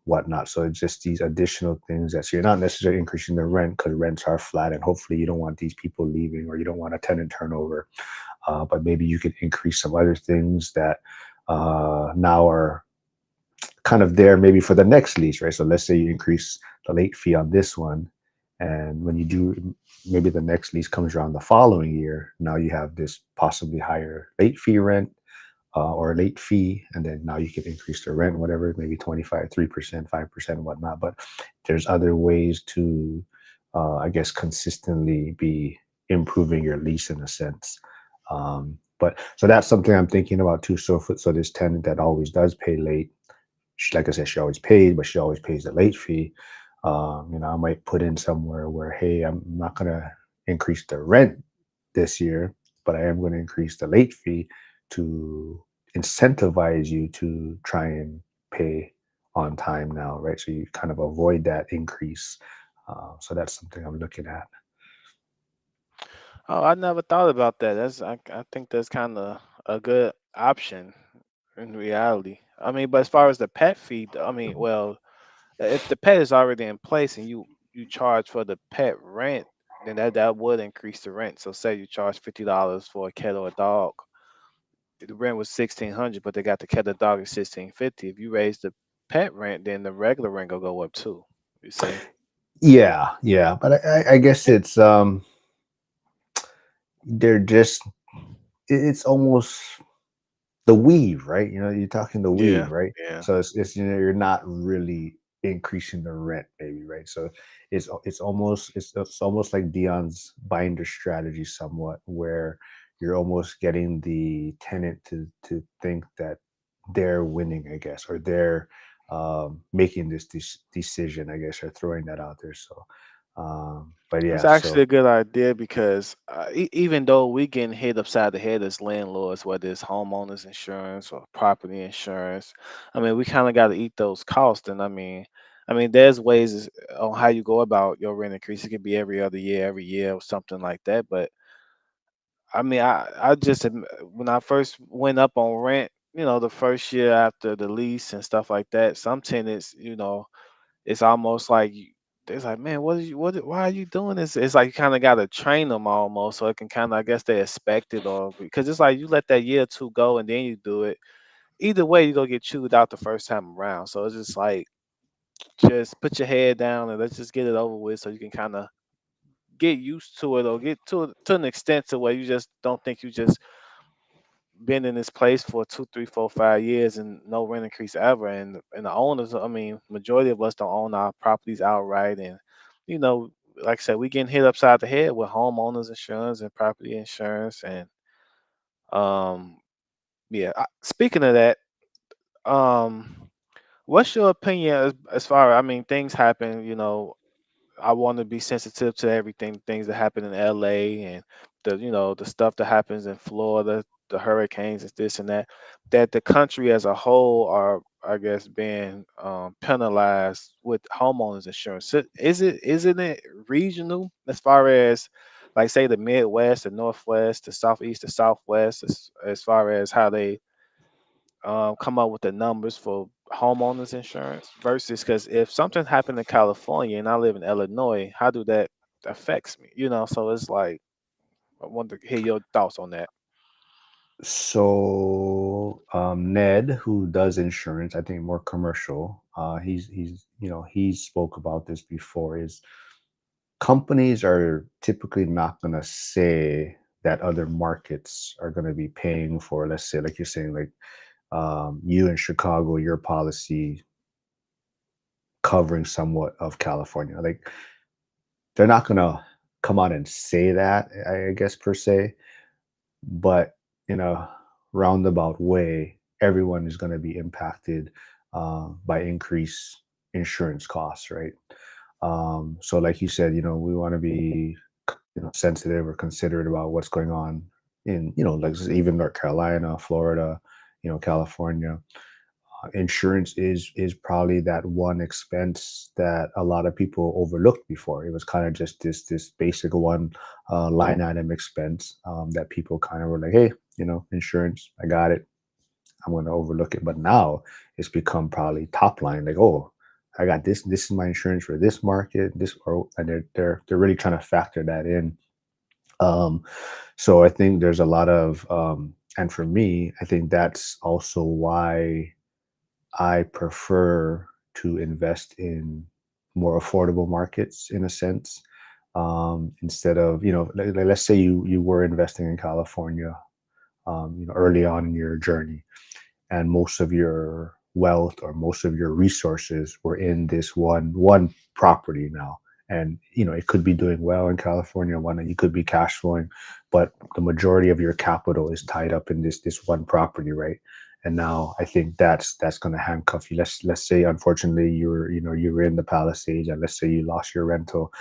whatnot. So it's just these additional things that, so you're not necessarily increasing the rent because rents are flat, and hopefully you don't want these people leaving or you don't want a tenant turnover. But maybe you could increase some other things that now are kind of there maybe for the next lease, right? So let's say you increase the late fee on this one, and when you do, maybe the next lease comes around the following year. Now you have this possibly higher late fee rent, or late fee, and then now you can increase the rent, whatever, maybe 25, 3%, 5%, whatnot. But there's other ways to, I guess, consistently be improving your lease in a sense. But so that's something I'm thinking about too. So this tenant that always does pay late, like I said, she always paid, but she always pays the late fee. I might put in somewhere where, hey, I'm not going to increase the rent this year, but I am going to increase the late fee to incentivize you to try and pay on time now, right? So you kind of avoid that increase. So that's something I'm looking at. oh, I never thought about that. I think that's kind of a good option in reality. I mean, but as far as the pet fee, I mean, well, if the pet is already in place and you charge for the pet rent, then that would increase the rent. So say you charge $50 for a cat or a dog, the rent was 1,600, but they got the cat the dog at 1,650. If you raise the pet rent, then the regular rent gonna go up too. You see? Yeah, yeah, but I guess it's they're just it's almost the weave, right? You know, you're talking the Yeah, weave, right? yeah. So it's you know you're not really increasing the rent, maybe, right? So it's almost like Dion's binder strategy, somewhat, where you're almost getting the tenant to think that they're winning, I guess, or they're making this decision, I guess, or throwing that out there. So, but It's yeah, actually so a good idea because even though we getting hit upside the head as landlords, whether it's homeowners insurance or property insurance, I mean, we kind of got to eat those costs. And there's ways on how you go about your rent increase. It could be every year, or something like that. But I just when I first went up on rent, the first year after the lease and stuff like that, some tenants, it's almost like it's like, man, why are you doing this? It's like you kind of got to train them almost, so it can kind of, I guess, they expect it, or because it's like you let that year or two go and then you do it. Either way, you're gonna get chewed out the first time around. So it's just like, just put your head down and let's just get it over with, so you can kind of get used to it, or get to it to an extent to where you just don't think you just been in this place for 2, 3, 4, 5 years and no rent increase ever. And the owners, majority of us don't own our properties outright, and you know, like I said, we getting hit upside the head with homeowners insurance and property insurance. And um, yeah. Speaking of that, um, what's your opinion as far? Things happen. I want to be sensitive to everything, things that happen in LA, and the stuff that happens in Florida, the hurricanes and this and that, that the country as a whole are, I guess, being penalized with homeowners insurance. Isn't it regional as far as, like, say, the Midwest, the Northwest, the Southeast, the Southwest, as far as how they come up with the numbers for homeowners insurance versus, because if something happened in California and I live in Illinois, how do that affects me? So it's like, I want to hear your thoughts on that. Ned, who does insurance, I think more commercial, he's he's spoke about this before. Is companies are typically not going to say that other markets are going to be paying for, let's say, like you're saying, like you in Chicago, your policy covering somewhat of California. Like they're not going to come out and say that, I guess, per se, but in a roundabout way, everyone is going to be impacted by increased insurance costs, right? So, like you said, we want to be, sensitive or considerate about what's going on in, like even North Carolina, Florida, California. Insurance is probably that one expense that a lot of people overlooked before. It was kind of just this basic one line item expense that people kind of were like, hey, insurance, I got it. I'm going to overlook it. But now it's become probably top line. Like, oh, I got this. This is my insurance for this market. And they're really trying to factor that in. Um, so I think there's a lot of, and for me, I think that's also why I prefer to invest in more affordable markets, in a sense, instead of, let's say you were investing in California, early on in your journey, and most of your wealth or most of your resources were in this one property now. And it could be doing well in California, one, and you could be cash flowing, but the majority of your capital is tied up in this one property, right? And now I think that's going to handcuff you. Let's say, unfortunately, you were in the Palisades, and let's say you lost your rental.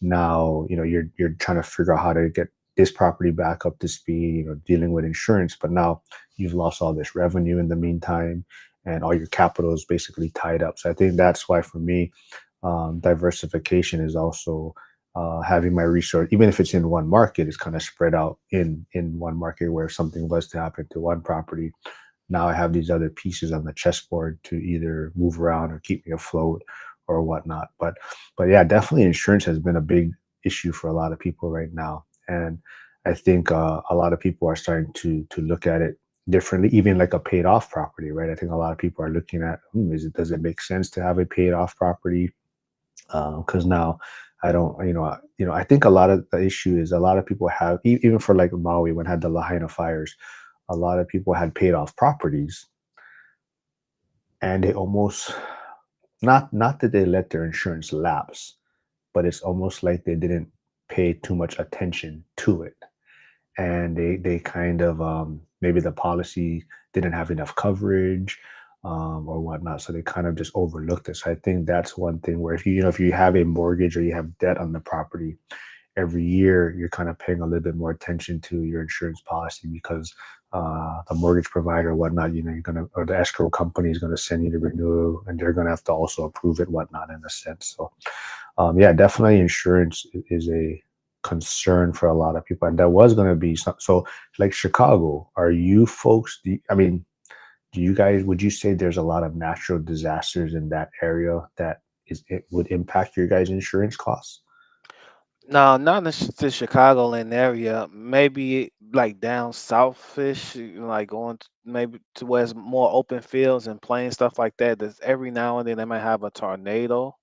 Now you're trying to figure out how to get this property back up to speed, dealing with insurance, but now you've lost all this revenue in the meantime, and all your capital is basically tied up. So I think that's why, for me, diversification is also having my resource, even if it's in one market, is kind of spread out in one market. Where if something was to happen to one property, now I have these other pieces on the chessboard to either move around or keep me afloat or whatnot. But yeah, definitely insurance has been a big issue for a lot of people right now, and I think a lot of people are starting to look at it differently, even like a paid off property, right? I think a lot of people are looking at, does it make sense to have a paid off property? Because now I don't, I think a lot of the issue is a lot of people have, even for like Maui when had the Lahaina fires, a lot of people had paid off properties, and they almost, not that they let their insurance lapse, but it's almost like they didn't pay too much attention to it, and they kind of, maybe the policy didn't have enough coverage, or whatnot, so they kind of just overlooked it. So I think that's one thing where, if you have a mortgage or you have debt on the property, every year you're kind of paying a little bit more attention to your insurance policy, because the mortgage provider or whatnot, you're gonna, or the escrow company is gonna send you the renewal, and they're gonna have to also approve it, whatnot, in a sense. So yeah, definitely insurance is a concern for a lot of people, and that was going to be so, like Chicago. Are you folks? I mean, do you guys? Would you say there's a lot of natural disasters in that area that it would impact your guys' insurance costs? No, not in the Chicagoland area. Maybe like down southish, like going maybe to where it's more open fields and plain stuff like that. There's every now and then they might have a tornado,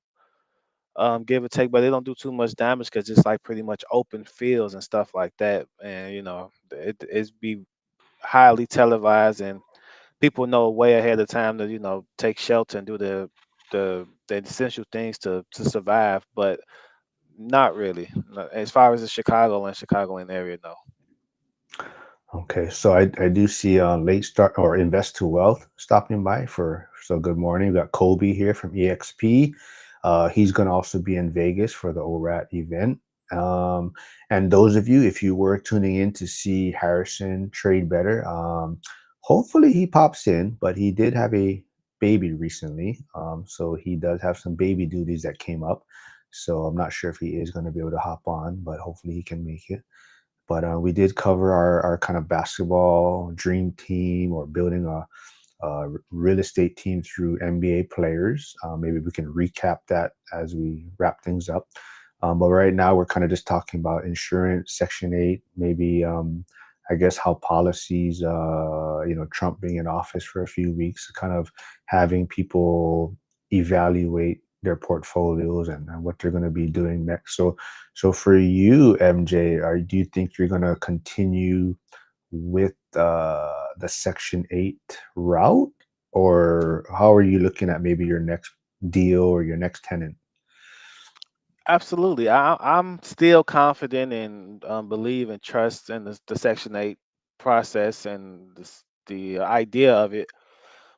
give or take, but they don't do too much damage because it's like pretty much open fields and stuff like that. And it's be highly televised, and people know way ahead of time to take shelter and do the essential things to survive. But not really. As far as the Chicagoland area, no. Okay, so I do see late start or invest to wealth stopping by for, so good morning. We got Colby here from EXP. He's going to also be in Vegas for the ORAT event. Um, and those of you, if you were tuning in to see Harrison trade better, hopefully he pops in. But he did have a baby recently, so he does have some baby duties that came up. So I'm not sure if he is going to be able to hop on, but hopefully he can make it. But we did cover our kind of basketball dream team, or building a real estate team through NBA players. Maybe we can recap that as we wrap things up. But right now, we're kind of just talking about insurance, Section 8, maybe, I guess, how policies, Trump being in office for a few weeks, kind of having people evaluate their portfolios, and what they're going to be doing next. So for you, MJ, do you think you're going to continue with the Section 8 route, or how are you looking at maybe your next deal or your next tenant? Absolutely. I'm still confident and believe and trust in the Section 8 process and the idea of it.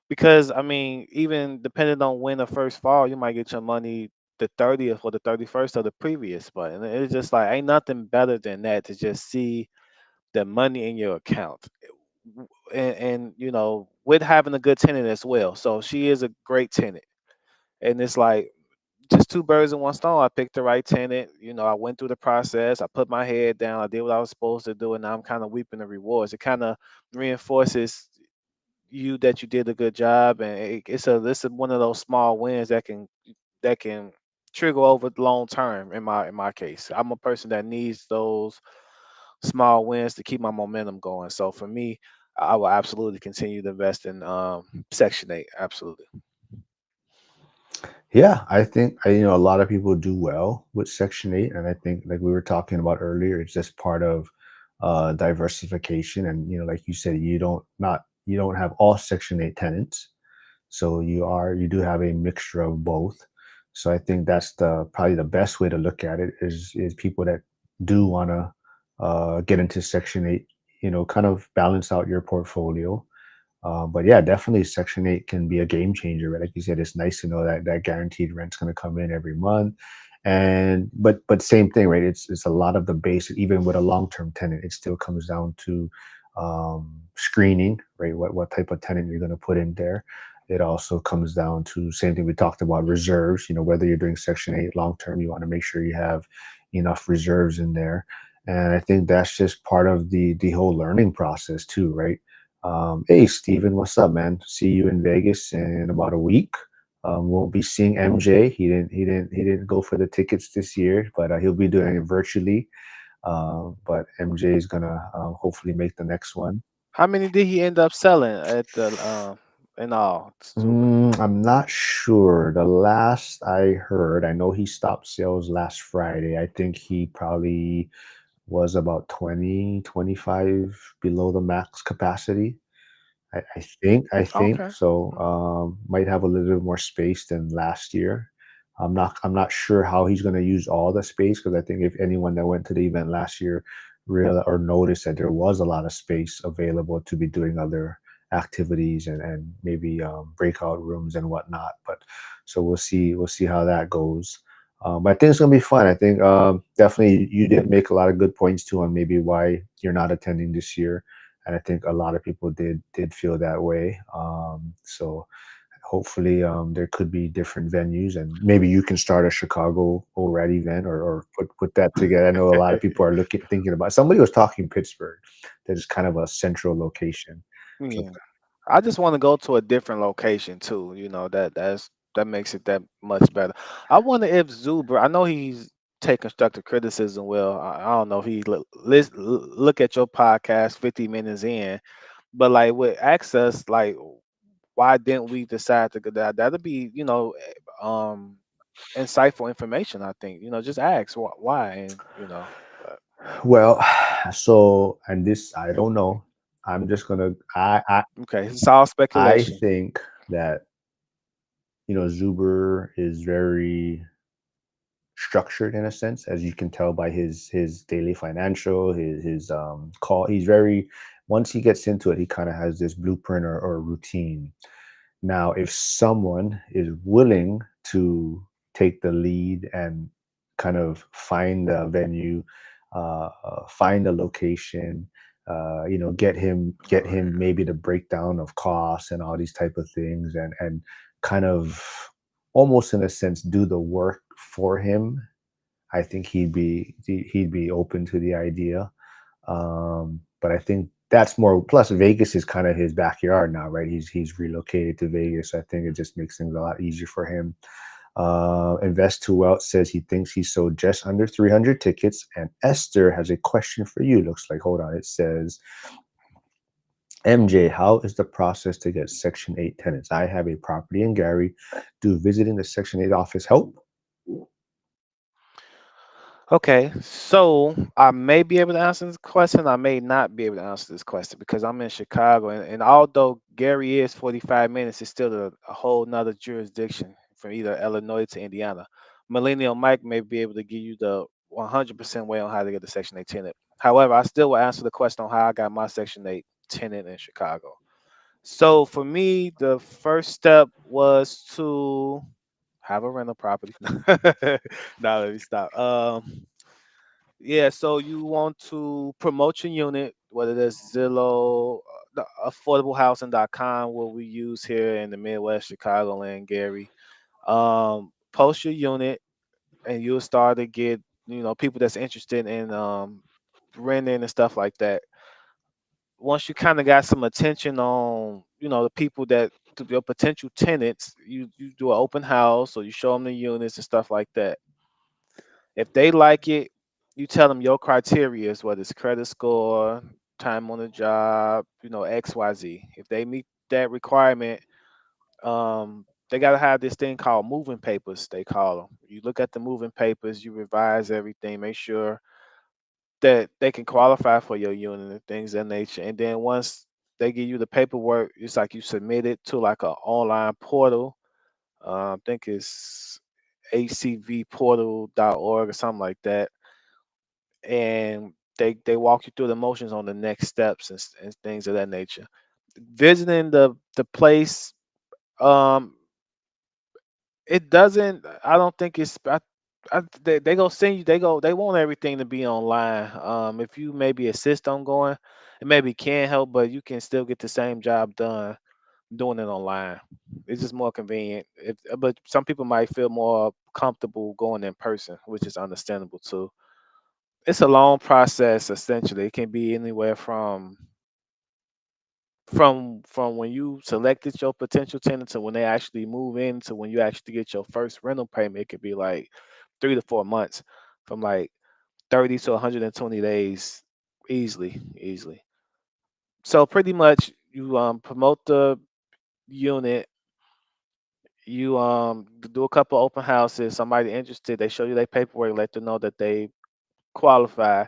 Because, I mean, even depending on when the first fall, you might get your money the 30th or the 31st of the previous month. And it's just like, ain't nothing better than that to just see the money in your account. And with having a good tenant as well. So she is a great tenant. And it's like, just two birds in one stone. I picked the right tenant. I went through the process. I put my head down. I did what I was supposed to do, and now I'm kind of reaping the rewards. It kind of reinforces you that you did a good job, and it's one of those small wins that can trigger over the long term. In my case, I'm a person that needs those small wins to keep my momentum going. So for me, I will absolutely continue to invest in Section 8. Absolutely. Yeah, I think a lot of people do well with Section 8, and I think, like we were talking about earlier, it's just part of diversification. And like you said, you don't have all Section 8 tenants, so you do have a mixture of both. So I think that's the probably the best way to look at it, is people that do want to get into Section 8, kind of balance out your portfolio. But yeah, definitely Section 8 can be a game changer, right? Like you said, it's nice to know that that guaranteed rent's going to come in every month. And but same thing, right? It's a lot of the basic, even with a long-term tenant, it still comes down to screening, right? What type of tenant you're going to put in there. It also comes down to same thing we talked about, reserves. Whether you're doing Section 8 long term, you want to make sure you have enough reserves in there. And I think that's just part of the whole learning process too, right? Hey, Steven, what's up, man? See you in Vegas in about a week. We'll be seeing MJ. He didn't go for the tickets this year, but he'll be doing it virtually. But MJ is gonna hopefully make the next one. How many did he end up selling at the in all? Super. I'm not sure. The last I heard, I know he stopped sales last Friday. I think he probably was about 20, 25 below the max capacity. I think Okay. so. Might have a little bit more space than last year. I'm not sure how he's going to use all the space because I think if anyone that went to the event last year real or noticed that there was a lot of space available to be doing other activities and maybe breakout rooms and whatnot. But so we'll see how that goes. But I think it's gonna be fun. I think definitely you did make a lot of good points too on maybe why you're not attending this year, and I think a lot of people did feel that way. So hopefully there could be different venues, and maybe you can start a Chicago ORAD event or put that together. I know a lot of people are looking thinking about. Somebody was talking Pittsburgh, that is kind of a central location. So Yeah. I just want to go to a different location too. That makes it that much better. I wonder if Zuber. I know he's take constructive criticism. Well, I don't know if he look at your podcast 50 minutes in, but like with access, like why didn't we decide to go that? That'd be insightful information. I think just ask why and But, well, so and this I don't know. I'm just gonna okay, it's all I speculation. think that Zuber is very structured in a sense, as you can tell by his daily financial, his call. He's very once he gets into it, he kind of has this blueprint or routine. Now, if someone is willing to take the lead and kind of find a venue, find a location, get him maybe the breakdown of costs and all these type of things, and kind of almost in a sense do the work for him. I think he'd be open to the idea. But I think that's more. Plus, Vegas is kind of his backyard now, right? He's relocated to Vegas. I think it just makes things a lot easier for him. Invest Too Well says he thinks he sold just under 300 tickets. And Esther has a question for you. Looks like, hold on. It says, MJ, how is the process to get Section 8 tenants? I have a property in Gary. Do visiting the Section 8 office help? Okay, so I may be able to answer this question. I may not be able to answer this question because I'm in Chicago, and although Gary is 45 minutes, it's still a whole nother jurisdiction from either Illinois to Indiana. Millennial Mike may be able to give you the 100% way on how to get the Section 8 tenant. However, I still will answer the question on how I got my Section 8 tenant in Chicago. So for me, the first step was to have a rental property. Now let me stop. Yeah, so you want to promote your unit, whether that's Zillow, the affordablehousing.com, what we use here in the Midwest, Chicagoland, Gary. Post your unit, and you'll start to get people that's interested in renting and stuff like that. Once you kind of got some attention on the people that your potential tenants, you do an open house, or you show them the units and stuff like that. If they like it, you tell them your criteria is whether it's credit score, time on the job, XYZ. If they meet that requirement, they got to have this thing called moving papers, they call them. You look at the moving papers, you revise everything, make sure that they can qualify for your unit and things of that nature. And then once they give you the paperwork, it's like you submit it to like an online portal. I think it's acvportal.org or something like that, and they walk you through the motions on the next steps and things of that nature. Visiting the place, um, it doesn't. I don't think it's. They go send you. They want everything to be online. If you maybe assist on going, it maybe can help, but you can still get the same job done doing it online. It's just more convenient. But some people might feel more comfortable going in person, which is understandable too. It's a long process. Essentially, it can be anywhere from when you selected your potential tenant to when they actually move in to when you actually get your first rental payment. It could be like 3 to 4 months, from like 30 to 120 days, easily. So pretty much you promote the unit, you do a couple open houses, somebody interested, they show you their paperwork, let them know that they qualify,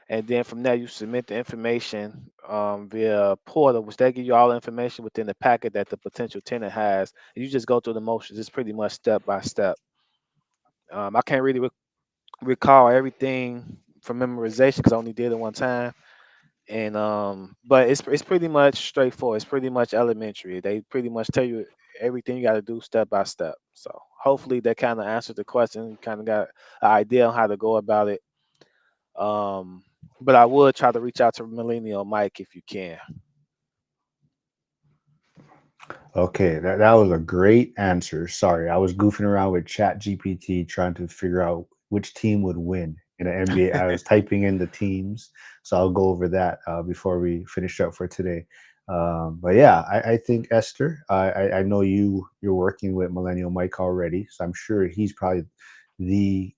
and then from there you submit the information via portal, which they give you all the information within the packet that the potential tenant has. And you just go through the motions. It's pretty much step by step. I can't really recall everything from memorization because I only did it one time. And but it's pretty much straightforward. It's pretty much elementary. They pretty much tell you everything you got to do step by step. So hopefully that kind of answered the question. You kind of got an idea on how to go about it. Um, but I would try to reach out to Millennial Mike if you can. Okay, that was a great answer. Sorry, I was goofing around with Chat GPT trying to figure out which team would win in the NBA. I was typing in the teams, so I'll go over that before we finish up for today. But yeah, I think Esther, I know you're working with Millennial Mike already, so I'm sure he's probably he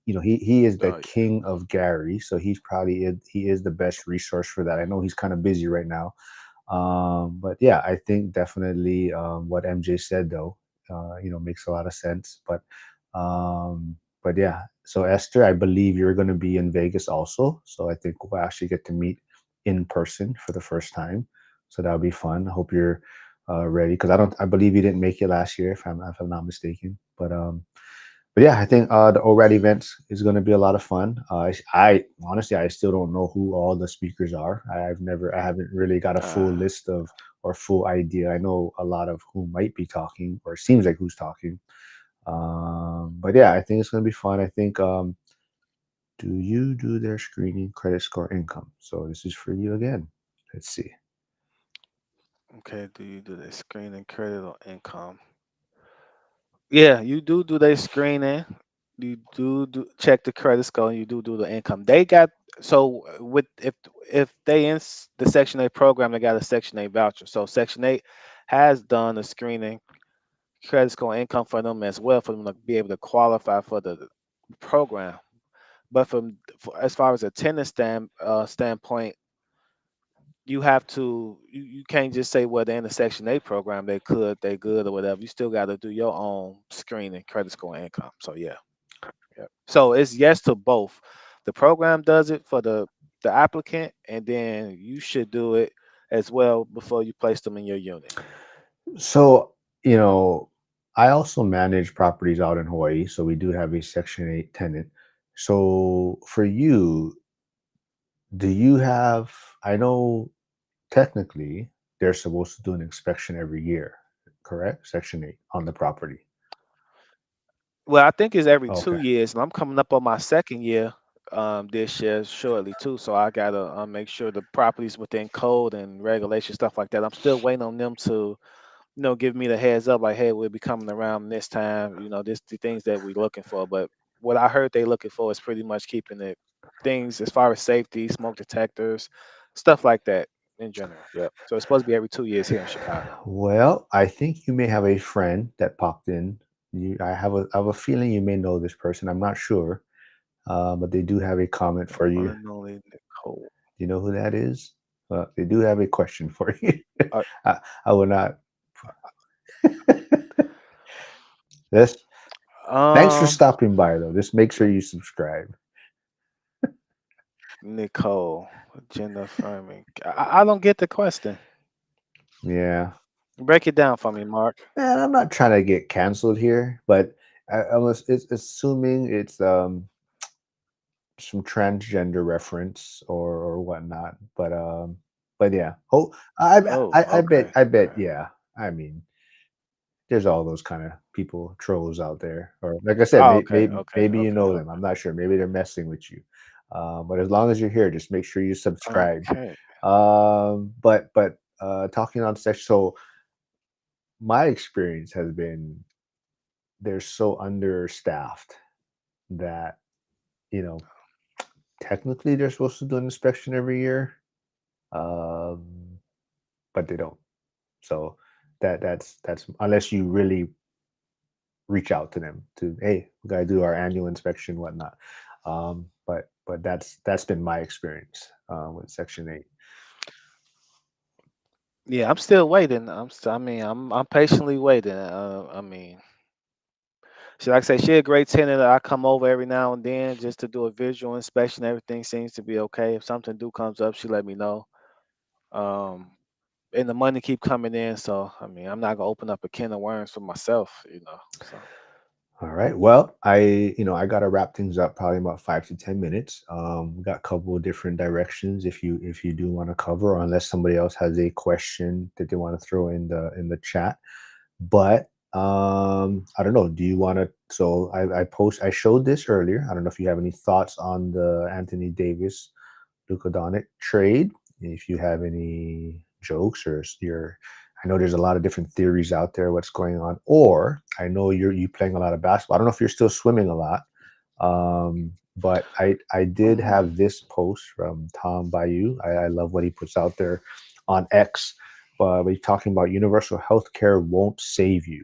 is the Oh yeah. king of Gary, so he is the best resource for that. I know he's kind of busy right now, but yeah, I think definitely what MJ said though, makes a lot of sense. But yeah, so Esther, I believe you're going to be in Vegas also, so I think we'll actually get to meet in person for the first time. So that'll be fun. I hope you're ready because I believe you didn't make it last year if I'm not mistaken. But yeah, I think the ORAD event is going to be a lot of fun. I honestly, I still don't know who all the speakers are. I haven't really got a full Uh, list of or full idea. I know a lot of who might be talking, or it seems like who's talking. But yeah, I think it's going to be fun. I think, do you do their screening, credit score, income? So this is for you again. Let's see. okay. Do you do the screening credit or income? Yeah, you do their screening. You do check the credit score. And you do the income. They got so with if they in the Section 8 program, they got a Section 8 voucher. So Section 8 has done a screening credit score income for them as well for them to be able to qualify for the program. But as far as a tenant standpoint, you have to you can't just say well they're in the Section 8 program they good or whatever. You still got to do your own screening, credit score, income. So yeah, yeah. So it's yes to both. The program does it for the applicant, and then you should do it as well before you place them in your unit. So, you know, I also manage properties out in Hawaii. So we do have a Section 8 tenant. So for you, do you have, I know technically they're supposed to do an inspection every year, correct? Section 8 on the property. Well, I think it's every two Okay. years, and I'm coming up on my second year this year shortly too. So I gotta make sure the property's within code and regulation stuff like that. I'm still waiting on them to give me the heads up, like, hey, we'll be coming around this time. This the things that we're looking for. But what I heard they looking for is pretty much keeping it things as far as safety, smoke detectors, stuff like that in general. Yep. So it's supposed to be every 2 years here in Chicago. Well, I think you may have a friend that popped in. I have a feeling you may know this person. I'm not sure, but they do have a comment The for one you. and only Nicole. Do you know who that is? They do have a question for you. Uh, I will not. This. Thanks for um, stopping by, though. Just make sure you subscribe. Nicole, gender affirming. I don't get the question. Yeah, Break it down for me, Mark. man. I'm not trying to get canceled here, but I was it's assuming it's some transgender reference or whatnot. But yeah. Oh, Oh, okay, I bet. okay. Yeah. I mean, there's all those kind of people trolls out there, or like I said, Oh, okay, okay, maybe you okay, know them. I'm okay, not sure. Maybe they're messing with you. But as long as you're here, just make sure you subscribe. okay. But talking on sex, so my experience has been they're so understaffed that you know technically they're supposed to do an inspection every year, um, but they don't. So that's unless you really reach out to them to, hey, we gotta do our annual inspection, whatnot. But that's been my experience with Section 8. Yeah, I'm still waiting. I mean, I'm patiently waiting. I mean, she like I say, she a great tenant. I come over every now and then just to do a visual inspection. Everything seems to be okay. If something do comes up, she let me know. Um, and the money keep coming in, so I mean, I'm not gonna open up a can of worms for myself, you know. So All right. Well, I got to wrap things up probably about 5 to 10 minutes. We got a couple of different directions if you do want to cover, or unless somebody else has a question that they want to throw in the chat. But I don't know. Do you want to? So I showed this earlier. I don't know if you have any thoughts on the Anthony Davis Luka Doncic trade. If you have any jokes or your, I know there's a lot of different theories out there. What's going on? Or I know you playing a lot of basketball. I don't know if you're still swimming a lot, but I did mm, have this post from Tom Bayou. I love what he puts out there on X. But he's talking about universal health care won't save you.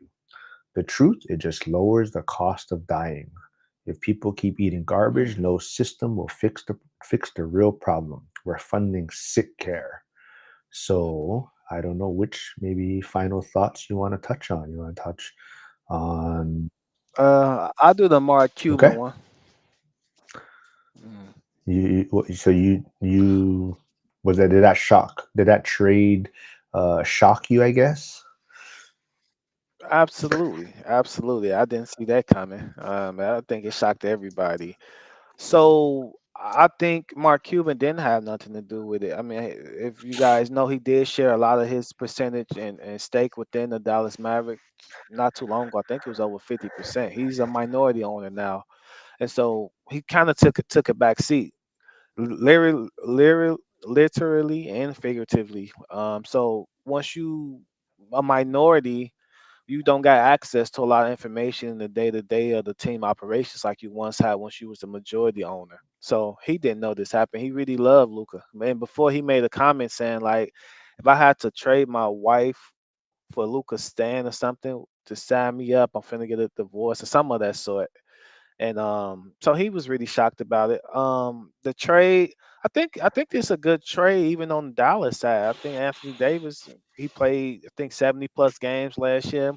The truth, it just lowers the cost of dying. If people keep eating garbage, mm. no system will fix the real problem. We're funding sick care. So I don't know which maybe final thoughts you want to touch on. You want to touch on I'll do the Mark Cuban okay. one. Mm. So you was that did that shock? Did that trade shock you, I guess? Absolutely, absolutely. I didn't see that coming. I think it shocked everybody. So I think Mark Cuban didn't have nothing to do with it. I mean, if you guys know, he did share a lot of his percentage and stake within the Dallas Mavericks not too long ago. I think it was over 50%. He's a minority owner now, and so he kind of took a back seat, literally and figuratively. So once you a minority, you don't got access to a lot of information in the day to day of the team operations like you once had once you was the majority owner. So he didn't know this happened. He really loved Luca. Man, before he made a comment saying like, if I had to trade my wife for Luca's stand or something to sign me up, I'm finna get a divorce or some of that sort. And so he was really shocked about it. The trade, I think it's a good trade even on the Dallas side. I think Anthony Davis, he played I think 70 plus games last year.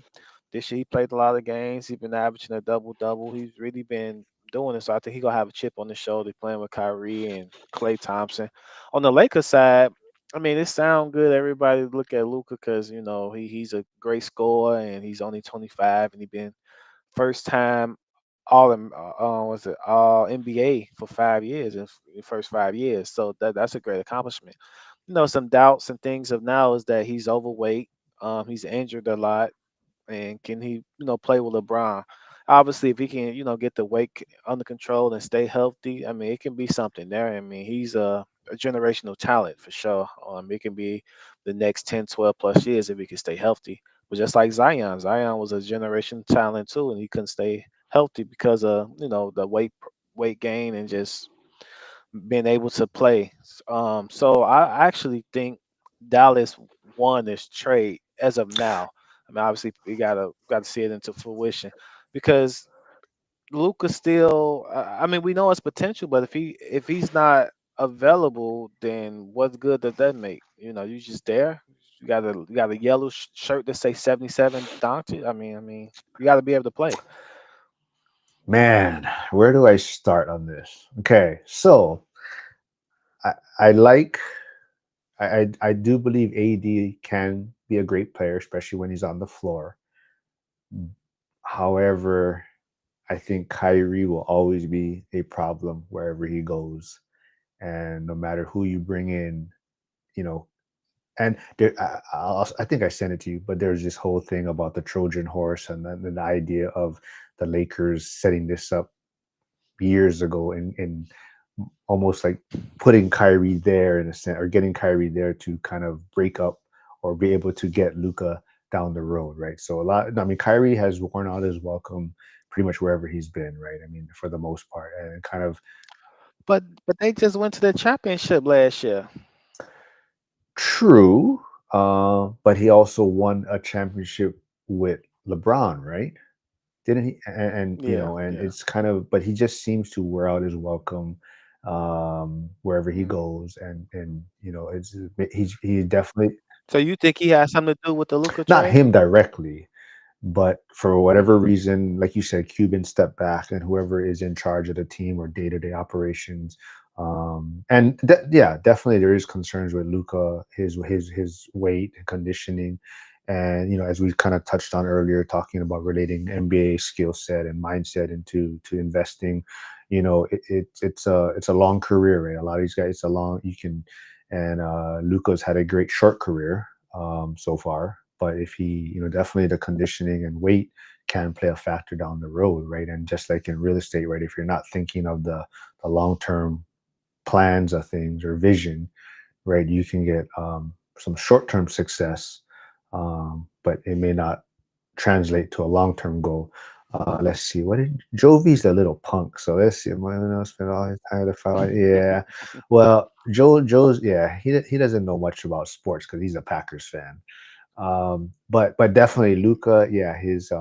This year he played a lot of games. He's been averaging a double double. He's really been doing it. So I think he gonna have a chip on the shoulder playing with Kyrie and Klay Thompson. On the Lakers side, I mean, it sounds good. Everybody look at Luca because he's a great scorer and he's only 25 and he been first time was it all NBA for 5 years in the first 5 years. So that's a great accomplishment. Some doubts and things of now is that he's overweight. He's injured a lot, and can he play with LeBron? Obviously, if he can get the weight under control and stay healthy, I mean it can be something there. I mean he's a generational talent for sure. It can be the next 10, 12 plus years if he can stay healthy. But just like Zion was a generation talent too, and he couldn't stay healthy because of the weight gain and just being able to play. So I actually think Dallas won this trade as of now. I mean, obviously we gotta see it into fruition because Luca still. I mean, we know his potential, but if he's not available, then what good does that make? You just there. You got a yellow shirt that say 77 Dante. I mean, you got to be able to play. Man, where do I start on this? Okay, so I like I do believe AD can be a great player, especially when he's on the floor. However, I think Kyrie will always be a problem wherever he goes, and no matter who you bring in, you know. And I think I sent it to you, but there's this whole thing about the Trojan horse and the idea of the Lakers setting this up years ago and almost like putting Kyrie there in a sense, or getting Kyrie there to kind of break up or be able to get Luca down the road, right? So I mean, Kyrie has worn out his welcome pretty much wherever he's been, right? I mean, for the most part, and kind of But they just went to the championship last year. true, but he also won a championship with LeBron, right? Didn't he? Yeah, And yeah. it's kind of, but he just seems to wear out his welcome wherever he Mm. goes, and he definitely. So you think he has something to do with the Luka Not trade? him directly, but for whatever reason, like you said, Cuban stepped back, and whoever is in charge of the team or day-to-day operations. And yeah, definitely there is concerns with Luca, his weight and conditioning, and as we kind of touched on earlier, talking about relating NBA skill set and mindset into to investing. It's a long career, right? A lot of these guys, it's a long you can, and Luca's had a great short career so far. But if he, definitely the conditioning and weight can play a factor down the road, right? And just like in real estate, right, if you're not thinking of the long term plans of things or vision, right, you can get some short term success, but it may not translate to a long term goal. Let's see. What did Jovi's a little punk? So let's see. Moreno spent all his time to fight. Yeah. Well, Joe's yeah. He doesn't know much about sports because he's a Packers fan. But definitely Luca, yeah, his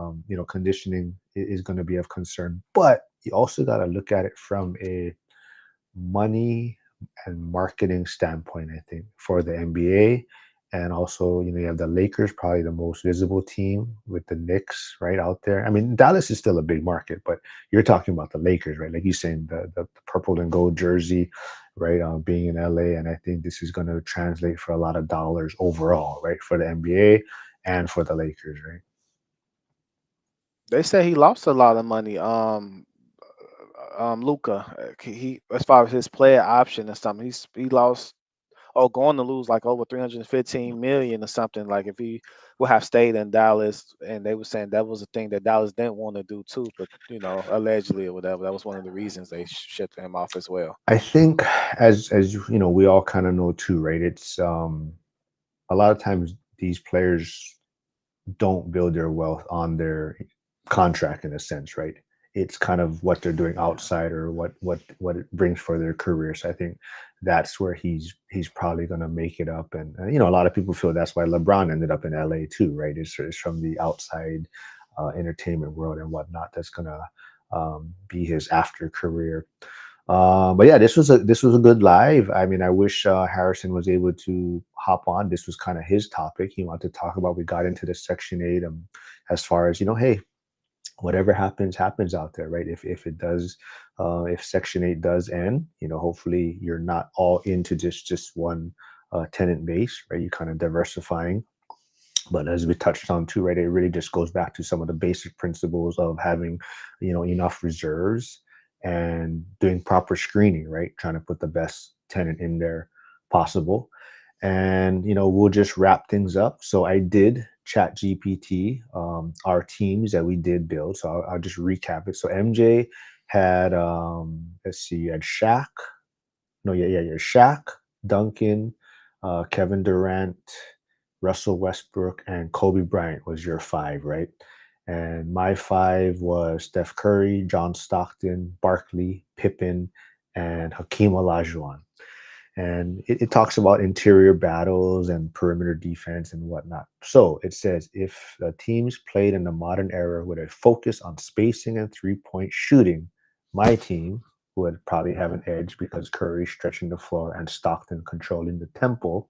conditioning is going to be of concern. But you also got to look at it from a money and marketing standpoint, I think, for the NBA. And also, you have the Lakers, probably the most visible team with the Knicks right out there. I mean, Dallas is still a big market, but you're talking about the Lakers, right? Like you're saying, the purple and gold jersey, right? Being in LA. And I think this is going to translate for a lot of dollars overall, right? For the NBA and for the Lakers, right? They say he lost a lot of money. Luca, he as far as his player option or something, he lost or going to lose like over 315 million or something. Like if he would have stayed in Dallas, and they were saying that was a thing that Dallas didn't want to do too, but allegedly or whatever, that was one of the reasons they shipped him off as well. I think as we all kind of know too, right? It's a lot of times these players don't build their wealth on their contract in a sense, right? It's kind of what they're doing Yeah. outside or what it brings for their career. So I think that's where he's probably going to make it up. And a lot of people feel that's why LeBron ended up in LA too, right? It's from the outside entertainment world and whatnot. That's going to be his after career. But yeah, this was a good live. I mean, I wish Harrison was able to hop on. This was kind of his topic. He wanted to talk about. We got into the Section 8, as far as hey, whatever happens, happens out there, right? If it does, if Section 8 does end, hopefully you're not all into just one tenant base, right? You kind of diversifying. But as we touched on too, right, it really just goes back to some of the basic principles of having, enough reserves and doing proper screening, right? Trying to put the best tenant in there possible. And we'll just wrap things up. So I did chat GPT our teams that we did build. So I'll just recap it. So MJ had let's see, you had Shaq. No, yeah. Shaq, Duncan, Kevin Durant, Russell Westbrook, and Kobe Bryant was your five, right? And my five was Steph Curry, John Stockton, Barkley, Pippen, and Hakeem Olajuwon. And it talks about interior battles and perimeter defense and whatnot. So it says if the teams played in the modern era with a focus on spacing and 3-point shooting, my team would probably have an edge because Curry stretching the floor and Stockton controlling the tempo.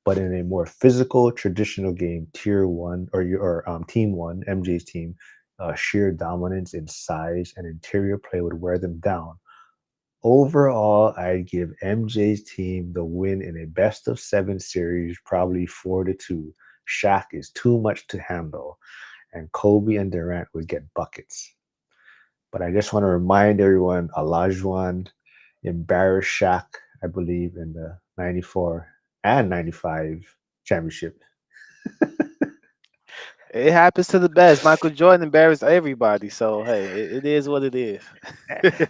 But in a more physical, traditional game, tier one or team one, MJ's team, sheer dominance in size and interior play would wear them down. Overall, I'd give MJ's team the win in a best of seven series, probably 4-2. Shaq is too much to handle, and Kobe and Durant would get buckets. But I just want to remind everyone, Olajuwon embarrassed Shaq, I believe, in the 94 and 95 championship. It happens to the best. Michael Jordan embarrassed everybody, so hey, it is what it is.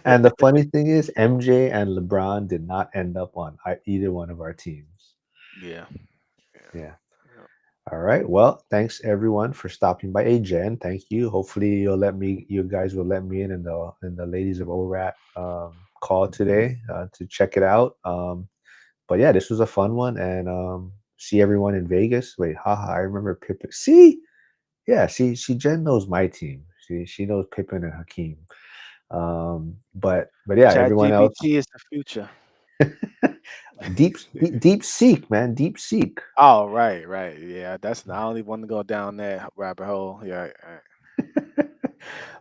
And the funny thing is, MJ and LeBron did not end up on either one of our teams. Yeah, yeah, Yeah. yeah. All right. Well, thanks everyone for stopping by. Hey, Jen, thank you. Hopefully, you guys will let me in, and the ladies of ORAT call today to check it out. But yeah, this was a fun one, and see everyone in Vegas. Wait, haha, I remember Pippen. See, yeah, she Jen knows my team. She knows Pippen and Hakeem. But yeah, Chat everyone else. GPT is the future. deep seek, man, deep seek. Oh, right, right. Yeah, that's I don't even want to go down that rabbit hole. Yeah, right.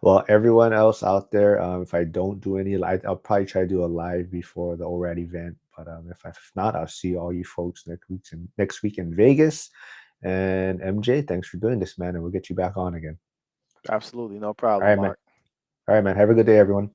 Well, everyone else out there, if I don't do any, I'll probably try to do a live before the ORAD event. But if not, I'll see all you folks next week in Vegas. And MJ, thanks for doing this, man, and we'll get you back on again. Absolutely, no All problem, right, man. Mark. All right, man. Have a good day, everyone.